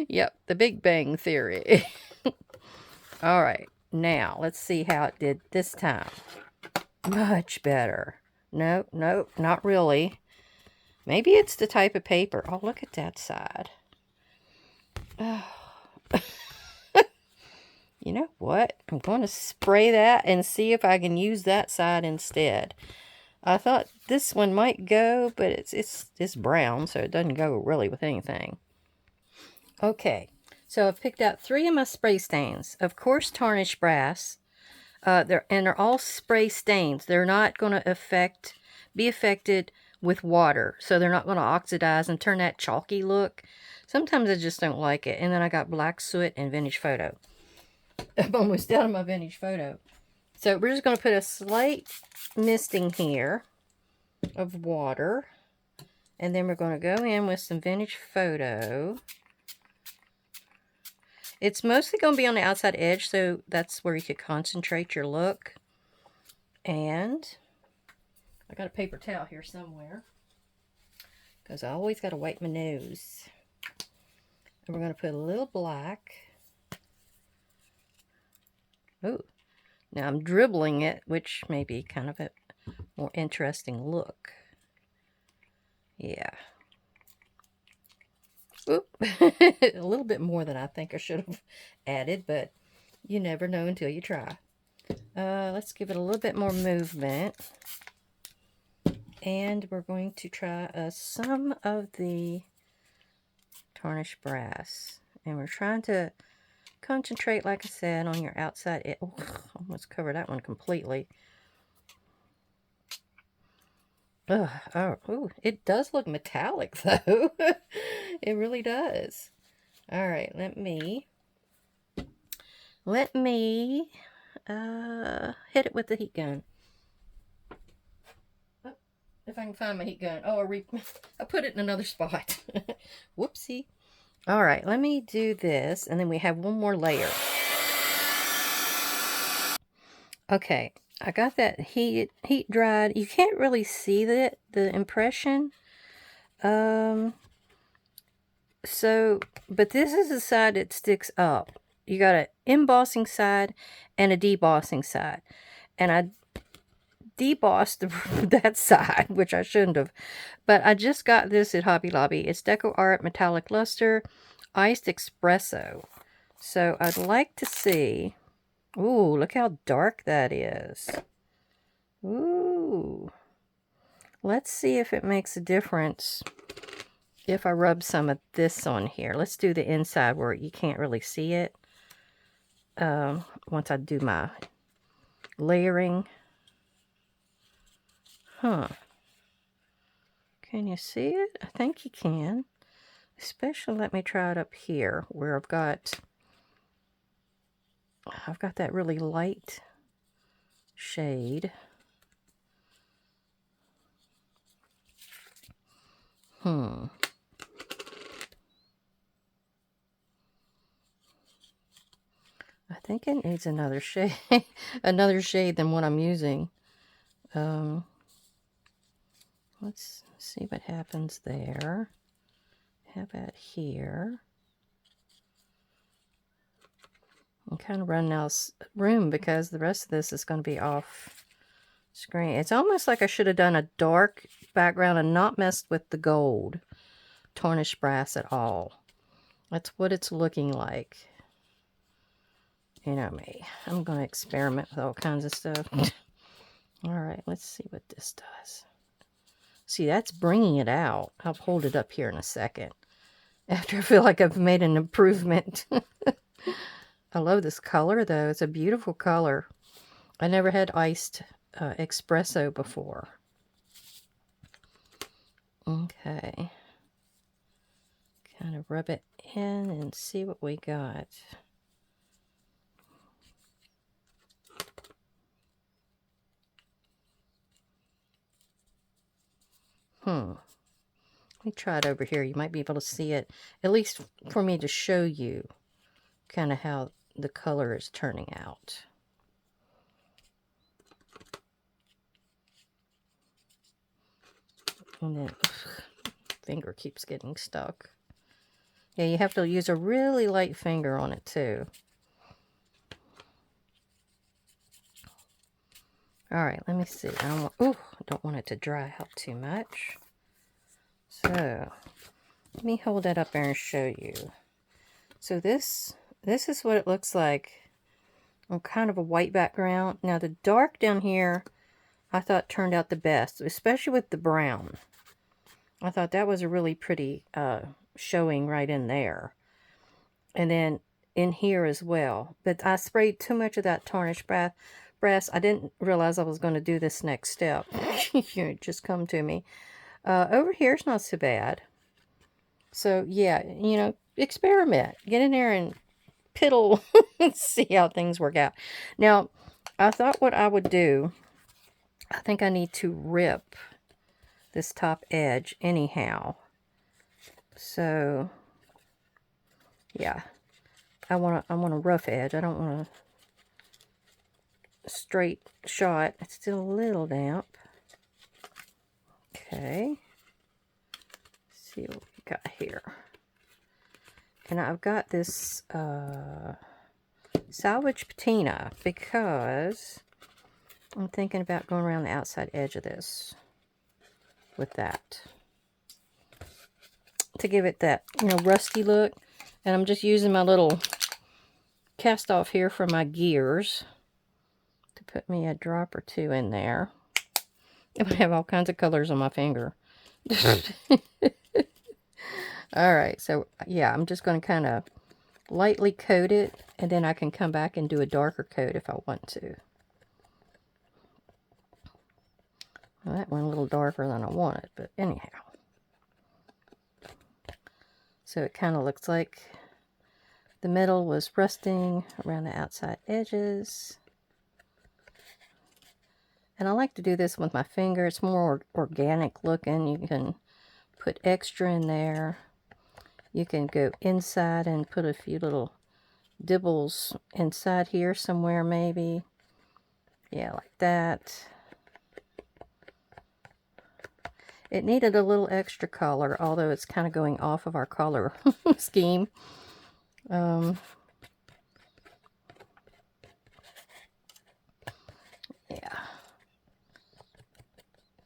Yep, the Big Bang Theory. Alright, now let's see how it did this time. Much better. No, no, not really. Maybe it's the type of paper. Oh, look at that side. Oh. You know what? I'm going to spray that and see if I can use that side instead. I thought this one might go, but it's brown, so it doesn't go really with anything. Okay, so I've picked out 3 of my spray stains. Of course, tarnished brass. They're all spray stains. They're not going to be affected with water, so they're not going to oxidize and turn that chalky look. Sometimes I just don't like it. And then I got black soot and vintage photo. I'm almost out of my vintage photo. So we're just going to put a slight misting here of water. And then we're going to go in with some vintage photo. It's mostly going to be on the outside edge, so that's where you could concentrate your look. And I got a paper towel here somewhere, because I always got to wipe my nose. And we're going to put a little black. Oh, now I'm dribbling it, which may be kind of a more interesting look. Yeah. Oop. A little bit more than I think I should have added, but you never know until you try. Let's give it a little bit more movement. And we're going to try some of the tarnished brass. And we're trying to concentrate, like I said, on your outside. Oh, almost covered that one completely. Ugh, oh, ooh, it does look metallic, though. It really does. All right, let me hit it with the heat gun. Oh, if I can find my heat gun. Oh, I put it in another spot. Whoopsie. All right, let me do this, and then we have one more layer. Okay, I got that heat dried. You can't really see the impression. So, but this is the side that sticks up. You got an embossing side and a debossing side. And I debossed that side, which I shouldn't have. But I just got this at Hobby Lobby. It's Deco Art Metallic Luster Iced Espresso. So I'd like to see... Ooh, look how dark that is. Ooh. Let's see if it makes a difference if I rub some of this on here. Let's do the inside where you can't really see it. Once I do my layering. Huh. Can you see it? I think you can. Especially, let me try it up here where I've got that really light shade. I think it needs another shade, another shade than what I'm using. Let's see what happens there. How about here? I'm kind of running out of room because the rest of this is going to be off screen. It's almost like I should have done a dark background and not messed with the gold tarnished brass at all. That's what it's looking like. You know me. I'm going to experiment with all kinds of stuff. Alright, let's see what this does. See, that's bringing it out. I'll hold it up here in a second. After I feel like I've made an improvement. I love this color, though. It's a beautiful color. I never had iced espresso before. Okay. Kind of rub it in and see what we got. Let me try it over here. You might be able to see it, at least for me to show you kind of how the color is turning out. And then, finger keeps getting stuck. Yeah, you have to use a really light finger on it too. All right, let me see. I don't want it to dry out too much. So, let me hold that up there and show you. So this is what it looks like on kind of a white background. Now the dark down here, I thought turned out the best, especially with the brown. I thought that was a really pretty showing right in there. And then in here as well. But I sprayed too much of that tarnished brass. I didn't realize I was going to do this next step. It just come to me. Over here it's not so bad. So yeah, you know, experiment. Get in there and piddle and see how things work out. Now, I thought what I would do, I think I need to rip this top edge anyhow. So yeah, I want a rough edge. I don't want a straight shot. It's still a little damp. Okay. Let's see what we got here. And I've got this salvage patina because I'm thinking about going around the outside edge of this with that to give it that, you know, rusty look. And I'm just using my little cast off here for my gears to put me a drop or two in there. I'm gonna have all kinds of colors on my finger. Alright, so yeah, I'm just going to kind of lightly coat it, and then I can come back and do a darker coat if I want to. Well, that went a little darker than I wanted, but anyhow. So it kind of looks like the metal was rusting around the outside edges. And I like to do this with my finger. It's more organic looking. You can put extra in there. You can go inside and put a few little dibbles inside here somewhere maybe. Yeah, like that. It needed a little extra color, although it's kind of going off of our color scheme. Yeah.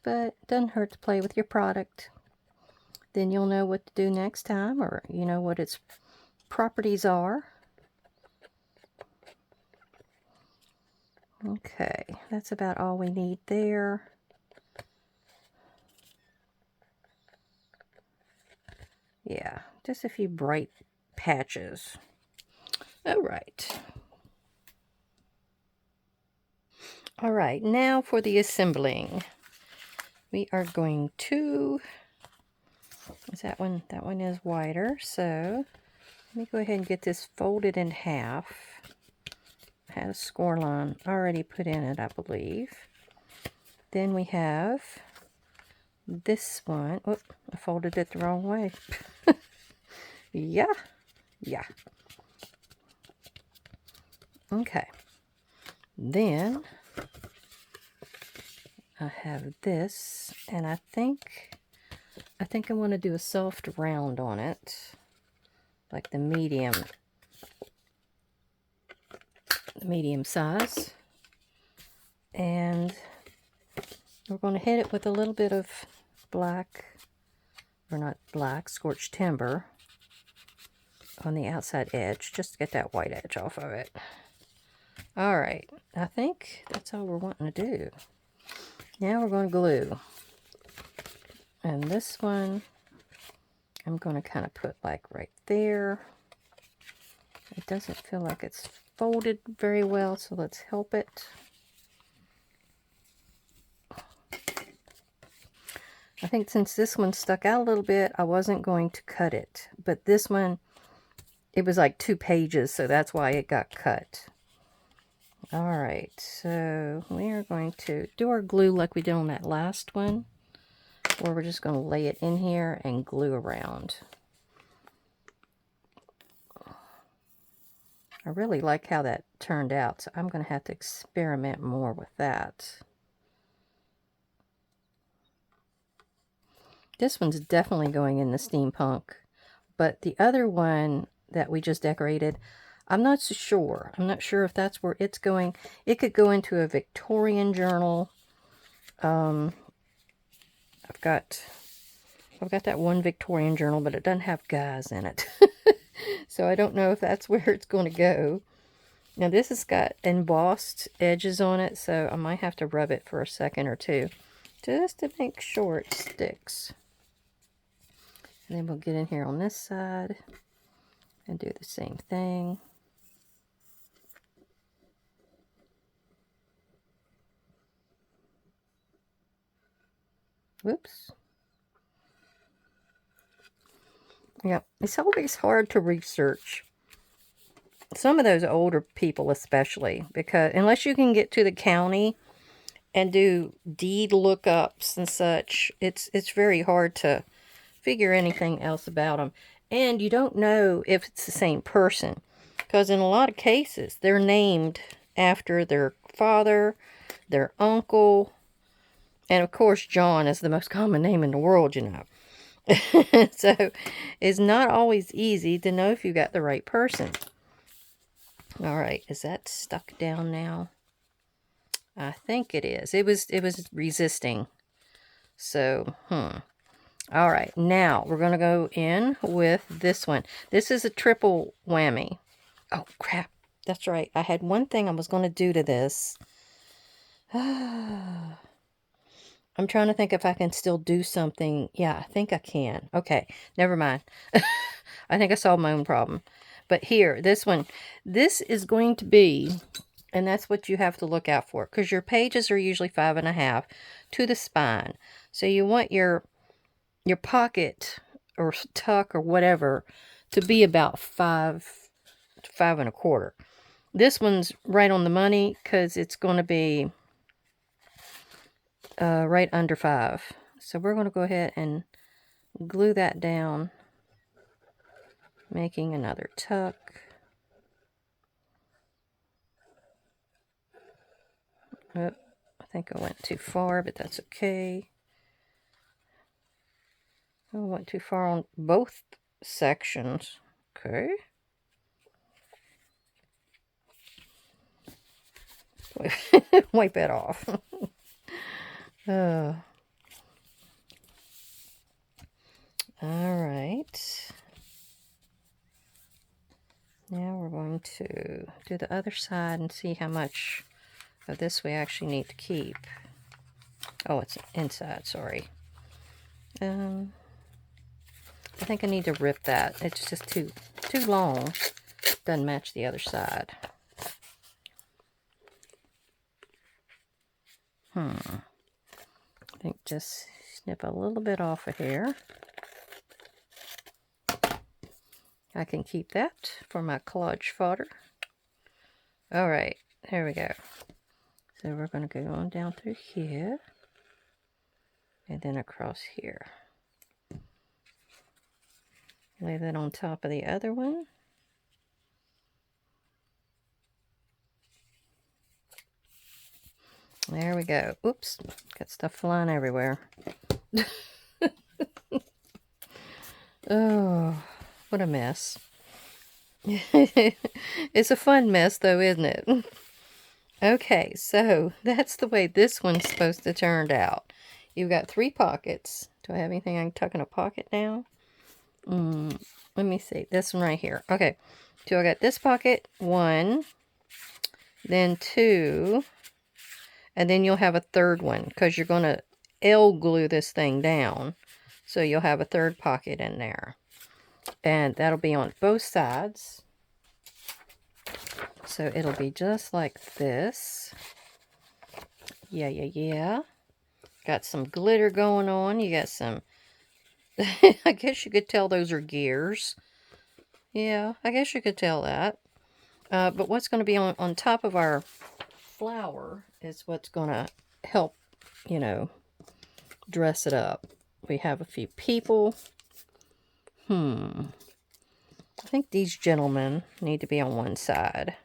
But it doesn't hurt to play with your product. Then you'll know what to do next time, or you know what its properties are. Okay, that's about all we need there. Yeah, just a few bright patches. All right. All right, now for the assembling. We are going to, is that one is wider, so let me go ahead and get this folded in half. I had a score line already put in it, I believe. Then we have this one. Oh, I folded it the wrong way. Yeah. Okay. Then I have this, and I think I want to do a soft round on it, like the medium size. And we're going to hit it with a little bit of black, or not black, scorched timber on the outside edge, just to get that white edge off of it. Alright, I think that's all we're wanting to do. Now we're going to glue. And this one, I'm going to kind of put like right there. It doesn't feel like it's folded very well, so let's help it. I think since this one stuck out a little bit, I wasn't going to cut it. But this one, it was like 2 pages, so that's why it got cut. Alright, so we are going to do our glue like we did on that last one, where we're just going to lay it in here and glue around. I really like how that turned out, so I'm going to have to experiment more with that. This one's definitely going in the steampunk, but the other one that we just decorated, I'm not so sure. I'm not sure if that's where it's going. It could go into a Victorian journal. I've got that one Victorian journal, but it doesn't have guys in it. So I don't know if that's where it's going to go. Now this has got embossed edges on it, so I might have to rub it for a second or two just to make sure it sticks. And then we'll get in here on this side and do the same thing. Whoops. Yeah, it's always hard to research. Some of those older people especially, because unless you can get to the county and do deed lookups and such, it's very hard to figure anything else about them. And you don't know if it's the same person, because in a lot of cases they're named after their father, their uncle, and of course John is the most common name in the world, you know. So it's not always easy to know if you got the right person. All right, is that stuck down now? I think it is. It was resisting. So, all right, now we're going to go in with this one. This is a triple whammy. Oh, crap. That's right. I had one thing I was going to do to this. I'm trying to think if I can still do something. Yeah, I think I can. Okay, never mind. I think I solved my own problem. But here, this one, this is going to be, and that's what you have to look out for, because your pages are usually 5.5 to the spine. So you want your pocket or tuck or whatever to be about 5 to 5.25. This one's right on the money because it's going to be right under 5. So we're going to go ahead and glue that down, making another tuck. Oh, I think I went too far, but that's okay. I went too far on both sections. Okay. Wipe that off. All right. Now we're going to do the other side and see how much of this we actually need to keep. Oh, it's inside, sorry. I think I need to rip that. It's just too long. Doesn't match the other side. I think just snip a little bit off of here. I can keep that for my collage fodder. All right, there we go. So we're going to go on down through here and then across here. Lay that on top of the other one. There we go. Oops, got stuff flying everywhere. Oh, what a mess. It's a fun mess though, isn't it? Okay, so that's the way this one's supposed to turn out. You've got 3 pockets. Do I have anything I can tuck in a pocket now? Let me see. This one right here. Okay, so I got this pocket, 1, then 2, and then you'll have a third one because you're going to L glue this thing down. So you'll have a third pocket in there. And that'll be on both sides. So it'll be just like this. Yeah. Got some glitter going on. You got some, I guess you could tell those are gears. Yeah, I guess you could tell that. But what's going to be on top of our flower is what's going to help, you know, dress it up. We have a few people. I think these gentlemen need to be on one side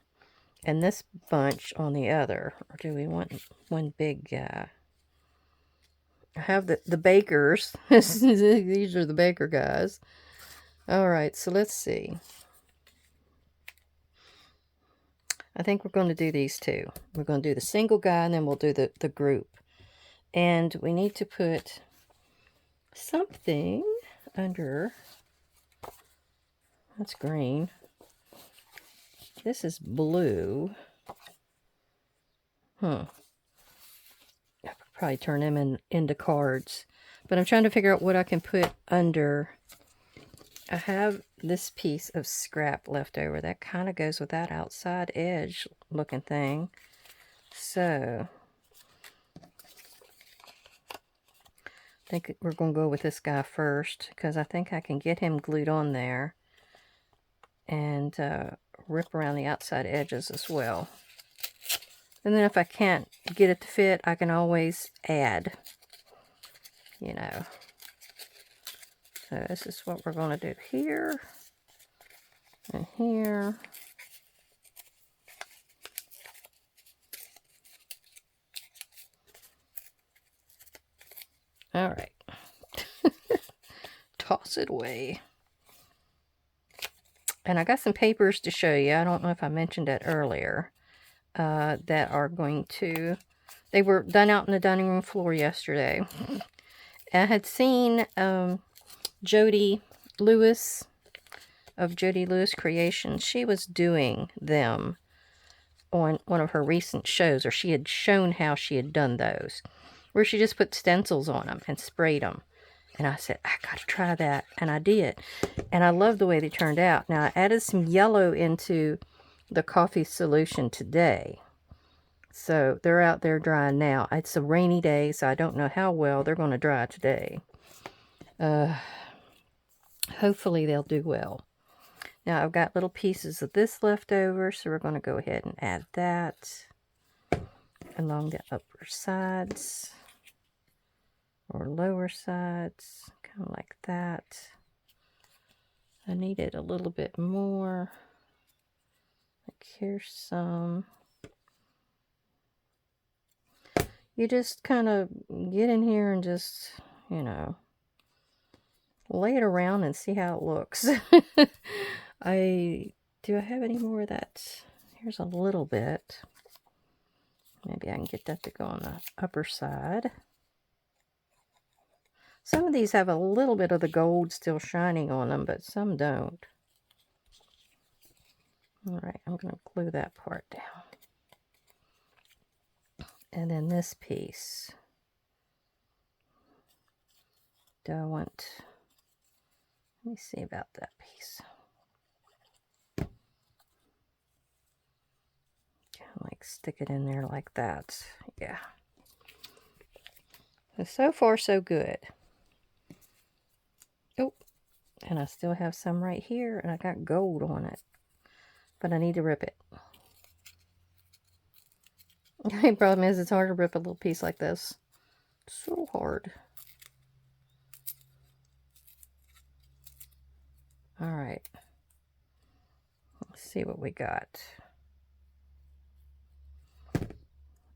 and this bunch on the other. Or do we want one big guy? I have the bakers. These are the baker guys. All right, so let's see. I think we're going to do these two. We're going to do the single guy, and then we'll do the group. And we need to put something under. That's green. This is blue. I could probably turn them into cards. But I'm trying to figure out what I can put under. I have this piece of scrap left over. That kind of goes with that outside edge looking thing. So I think we're going to go with this guy first, because I think I can get him glued on there and rip around the outside edges as well. And then if I can't get it to fit, I can always add, you know. So this is what we're going to do here and here. All right. Toss it away. And I got some papers to show you. I don't know if I mentioned that earlier. That are going to... They were done out on the dining room floor yesterday. I had seen Jody Lewis of Jody Lewis Creations. She was doing them on one of her recent shows, or she had shown how she had done those, where she just put stencils on them and sprayed them. And I said, I got to try that. And I did. And I love the way they turned out. Now, I added some yellow into the coffee solution today. So they're out there drying now. It's a rainy day, so I don't know how well they're going to dry today. Hopefully they'll do well. Now, I've got little pieces of this left over, so we're going to go ahead and add that along the upper sides. Or lower sides, kind of like that. I needed a little bit more. Like here's some. You just kind of get in here and just, you know, lay it around and see how it looks. Do I have any more of that? Here's a little bit. Maybe I can get that to go on the upper side. Some of these have a little bit of the gold still shining on them, but some don't. All right, I'm going to glue that part down. And then this piece. Do I want... Let me see about that piece. Kind of like stick it in there like that. Yeah. So far, so good. Oh, and I still have some right here, and I got gold on it. But I need to rip it. The problem is it's hard to rip a little piece like this. So hard. Alright. Let's see what we got.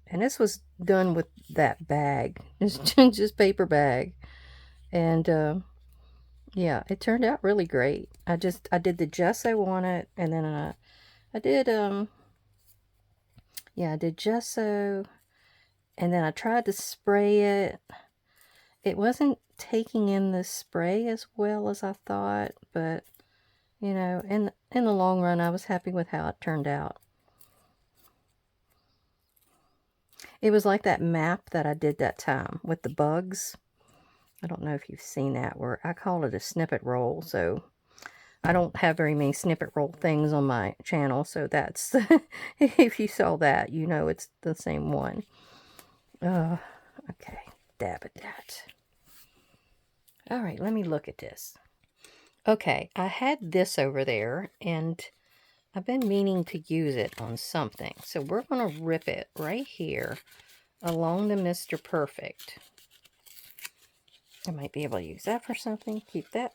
And this was done with that bag. It's just paper bag. And yeah, it turned out really great. I did the gesso on it, and then I did I did gesso, and then I tried to spray it. It wasn't taking in the spray as well as I thought, but you know, in the long run, I was happy with how it turned out. It was like that map that I did that time with the bugs. I don't know if you've seen that, where I call it a snippet roll. So I don't have very many snippet roll things on my channel, so that's, if you saw that, you know it's the same one. Okay, dab at that. All right, let me look at this. Okay, I had this over there, and I've been meaning to use it on something. So we're going to rip it right here along the Mr. Perfect. I might be able to use that for something. Keep that.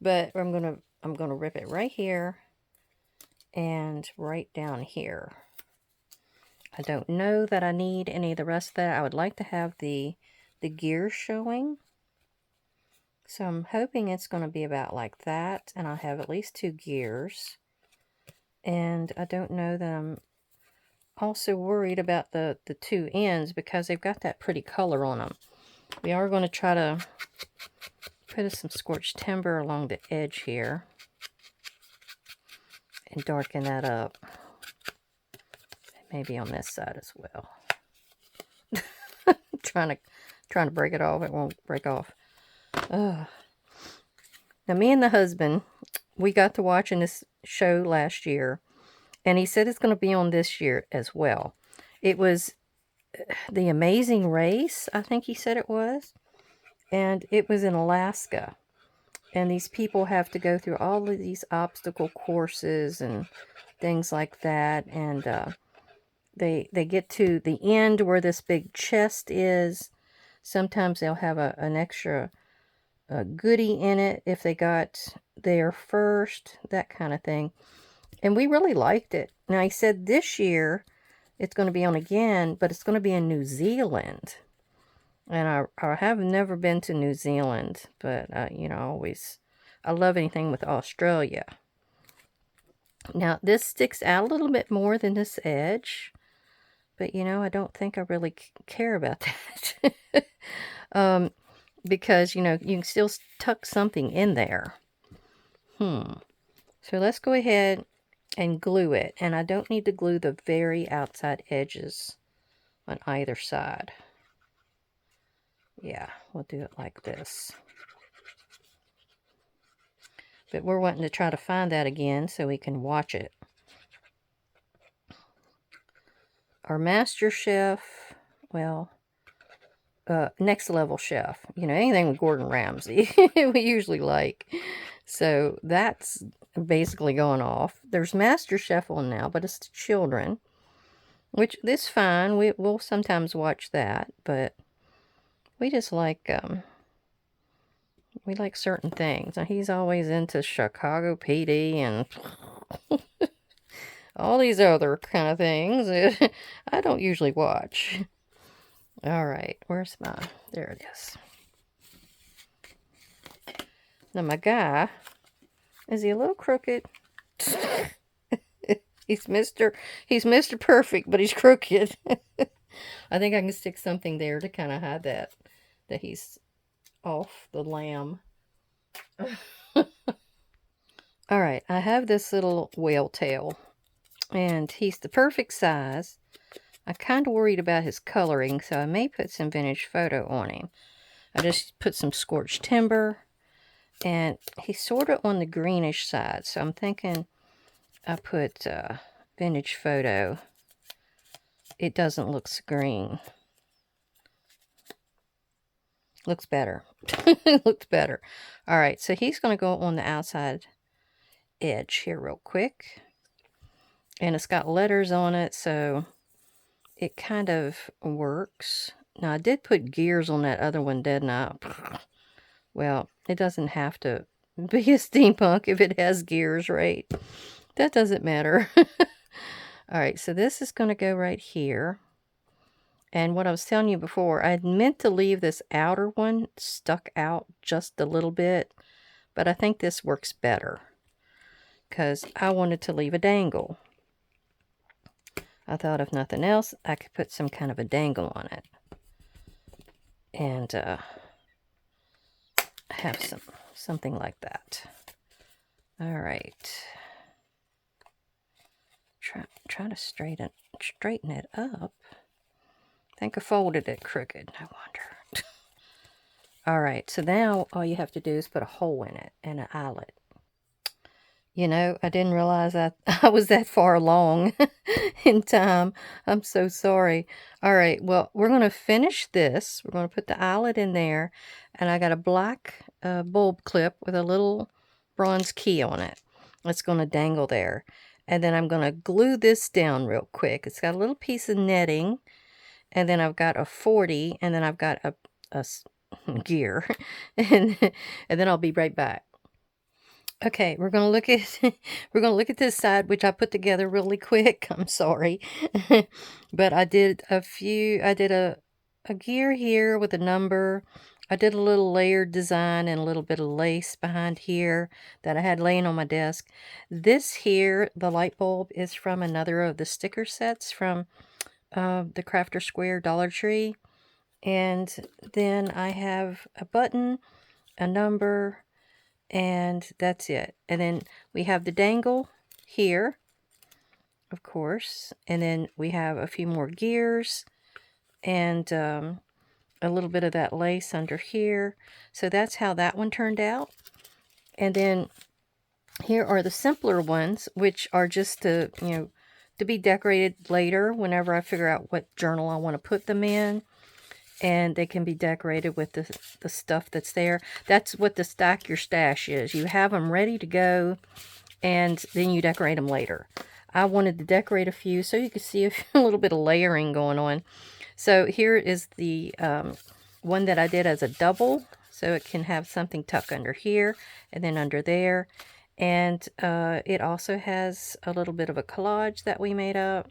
But I'm going to I'm going to rip it right here and right down here. I don't know that I need any of the rest of that. I would like to have the gears showing. So I'm hoping it's going to be about like that, and I'll have at least 2 gears. And I don't know that I'm also worried about the 2 ends because they've got that pretty color on them. We are going to try to put some scorched timber along the edge here and darken that up. Maybe on this side as well. trying to break it off. It won't break off. Now, me and the husband, we got to watching this show last year, and he said it's going to be on this year as well. It was The Amazing Race, I think he said it was, and it was in Alaska. And these people have to go through all of these obstacle courses and things like that, and they get to the end where this big chest is. Sometimes they'll have an extra goodie in it if they got there first, that kind of thing. And we really liked it. Now, he said this year it's going to be on again, but it's going to be in New Zealand. And I have never been to New Zealand, but, I love anything with Australia. Now, this sticks out a little bit more than this edge, but, I don't think I really care about that. Because, you can still tuck something in there. So let's go ahead and glue it. And I don't need to glue the very outside edges on either side. Yeah, we'll do it like this. But we're wanting to try to find that again so we can watch it. Our master chef, well, next level chef, anything with Gordon Ramsay, we usually like. So that's basically going off. There's Master Chef on now, but it's to children, which is fine. We'll sometimes watch that, but we just like, we like certain things. Now, he's always into Chicago PD and all these other kind of things I don't usually watch. All right, where's there it is. Now, my guy, is he a little crooked? He's Mr. Perfect, but he's crooked. I think I can stick something there to kind of hide that he's off the lamb. All right, I have this little whale tail, and he's the perfect size. I'm kind of worried about his coloring, so I may put some vintage photo on him. I just put some scorched timber, and he's sort of on the greenish side, so I'm thinking I put vintage photo. It doesn't look so green. Looks better. Looks better. All right, so he's going to go on the outside edge here real quick. And it's got letters on it, so it kind of works. Now, I did put gears on that other one, didn't I? Well, it doesn't have to be a steampunk if it has gears, right? That doesn't matter. All right, so this is going to go right here. And what I was telling you before, I had meant to leave this outer one stuck out just a little bit, but I think this works better because I wanted to leave a dangle. I thought if nothing else, I could put some kind of a dangle on it. And have something like that. All right. Try to straighten it up. I think I folded it crooked, no wonder. All right, so now all you have to do is put a hole in it and an eyelet. I didn't realize I was that far along in time. I'm so sorry. All right, well, we're going to finish this. We're going to put the eyelet in there, and I got a black bulb clip with a little bronze key on it. It's going to dangle there. And then I'm going to glue this down real quick. It's got a little piece of netting, and then I've got a 40, and then I've got a gear, and then I'll be right back. Okay, we're gonna look at we're gonna look at this side, which I put together really quick. I'm sorry. But I did a gear here with a number. I did a little layered design and a little bit of lace behind here that I had laying on my desk. This here, the light bulb, is from another of the sticker sets from the Crafter Square Dollar Tree. And then I have a button, a number, and that's it. And then we have the dangle here, of course, and then we have a few more gears and a little bit of that lace under here. So that's how that one turned out. And then here are the simpler ones, which are just to, to be decorated later whenever I figure out what journal I want to put them in. And they can be decorated with the stuff that's there. That's what the stack your stash is. You have them ready to go, and then you decorate them later. I wanted to decorate a few so you can see a little bit of layering going on. So here is the one that I did as a double, so it can have something tucked under here and then under there. And it also has a little bit of a collage that we made up.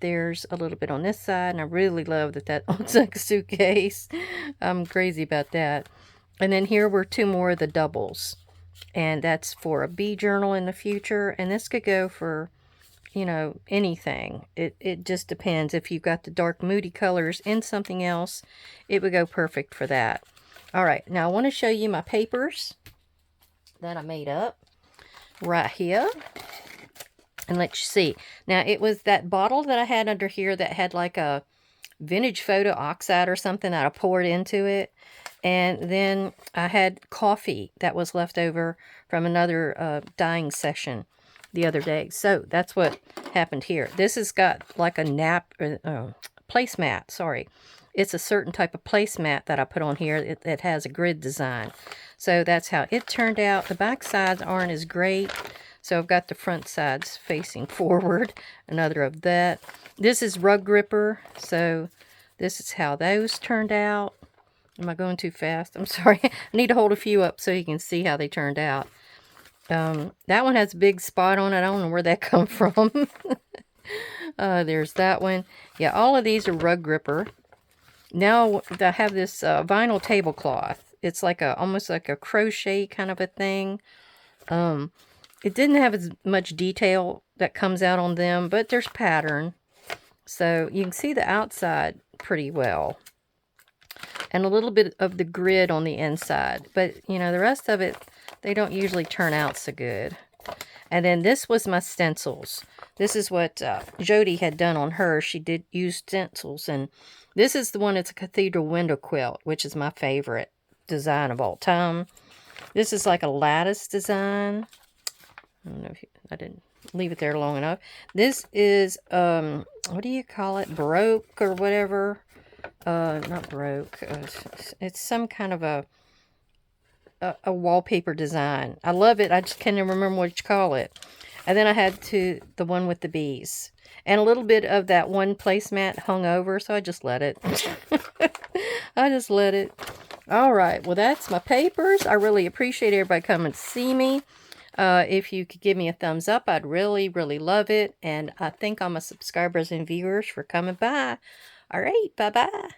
There's a little bit on this side, and I really love that looks like a suitcase. I'm crazy about that. And then here were two more of the doubles, and that's for a bee journal in the future. And this could go for, anything. It just depends. If you've got the dark moody colors in something else, it would go perfect for that. All right, now I want to show you my papers that I made up right here. And let you see. Now, it was that bottle that I had under here that had like a vintage photo oxide or something that I poured into it. And then I had coffee that was left over from another dyeing session the other day. So that's what happened here. This has got like a placemat, sorry. It's a certain type of placemat that I put on here. It has a grid design. So that's how it turned out. The back sides aren't as great. So I've got the front sides facing forward. Another of that. This is rug gripper. So this is how those turned out. Am I going too fast? I'm sorry. I need to hold a few up so you can see how they turned out. That one has a big spot on it. I don't know where that come from. There's that one. Yeah, all of these are rug gripper. Now I have this vinyl tablecloth. It's like almost like a crochet kind of a thing. It didn't have as much detail that comes out on them, but there's pattern. So you can see the outside pretty well. And a little bit of the grid on the inside. But, the rest of it, they don't usually turn out so good. And then this was my stencils. This is what Jody had done on hers. She did use stencils. And this is the one, it's a cathedral window quilt, which is my favorite design of all time. This is like a lattice design. I don't know if I didn't leave it there long enough. This is, what do you call it? Baroque or whatever. Not Baroque. It's some kind of a wallpaper design. I love it. I just can't even remember what you call it. And then I had the one with the bees. And a little bit of that one placemat hung over, so I just let it. I just let it. All right. Well, that's my papers. I really appreciate everybody coming to see me. If you could give me a thumbs up, I'd really, really love it. And I thank all my subscribers and viewers for coming by. All right. Bye-bye.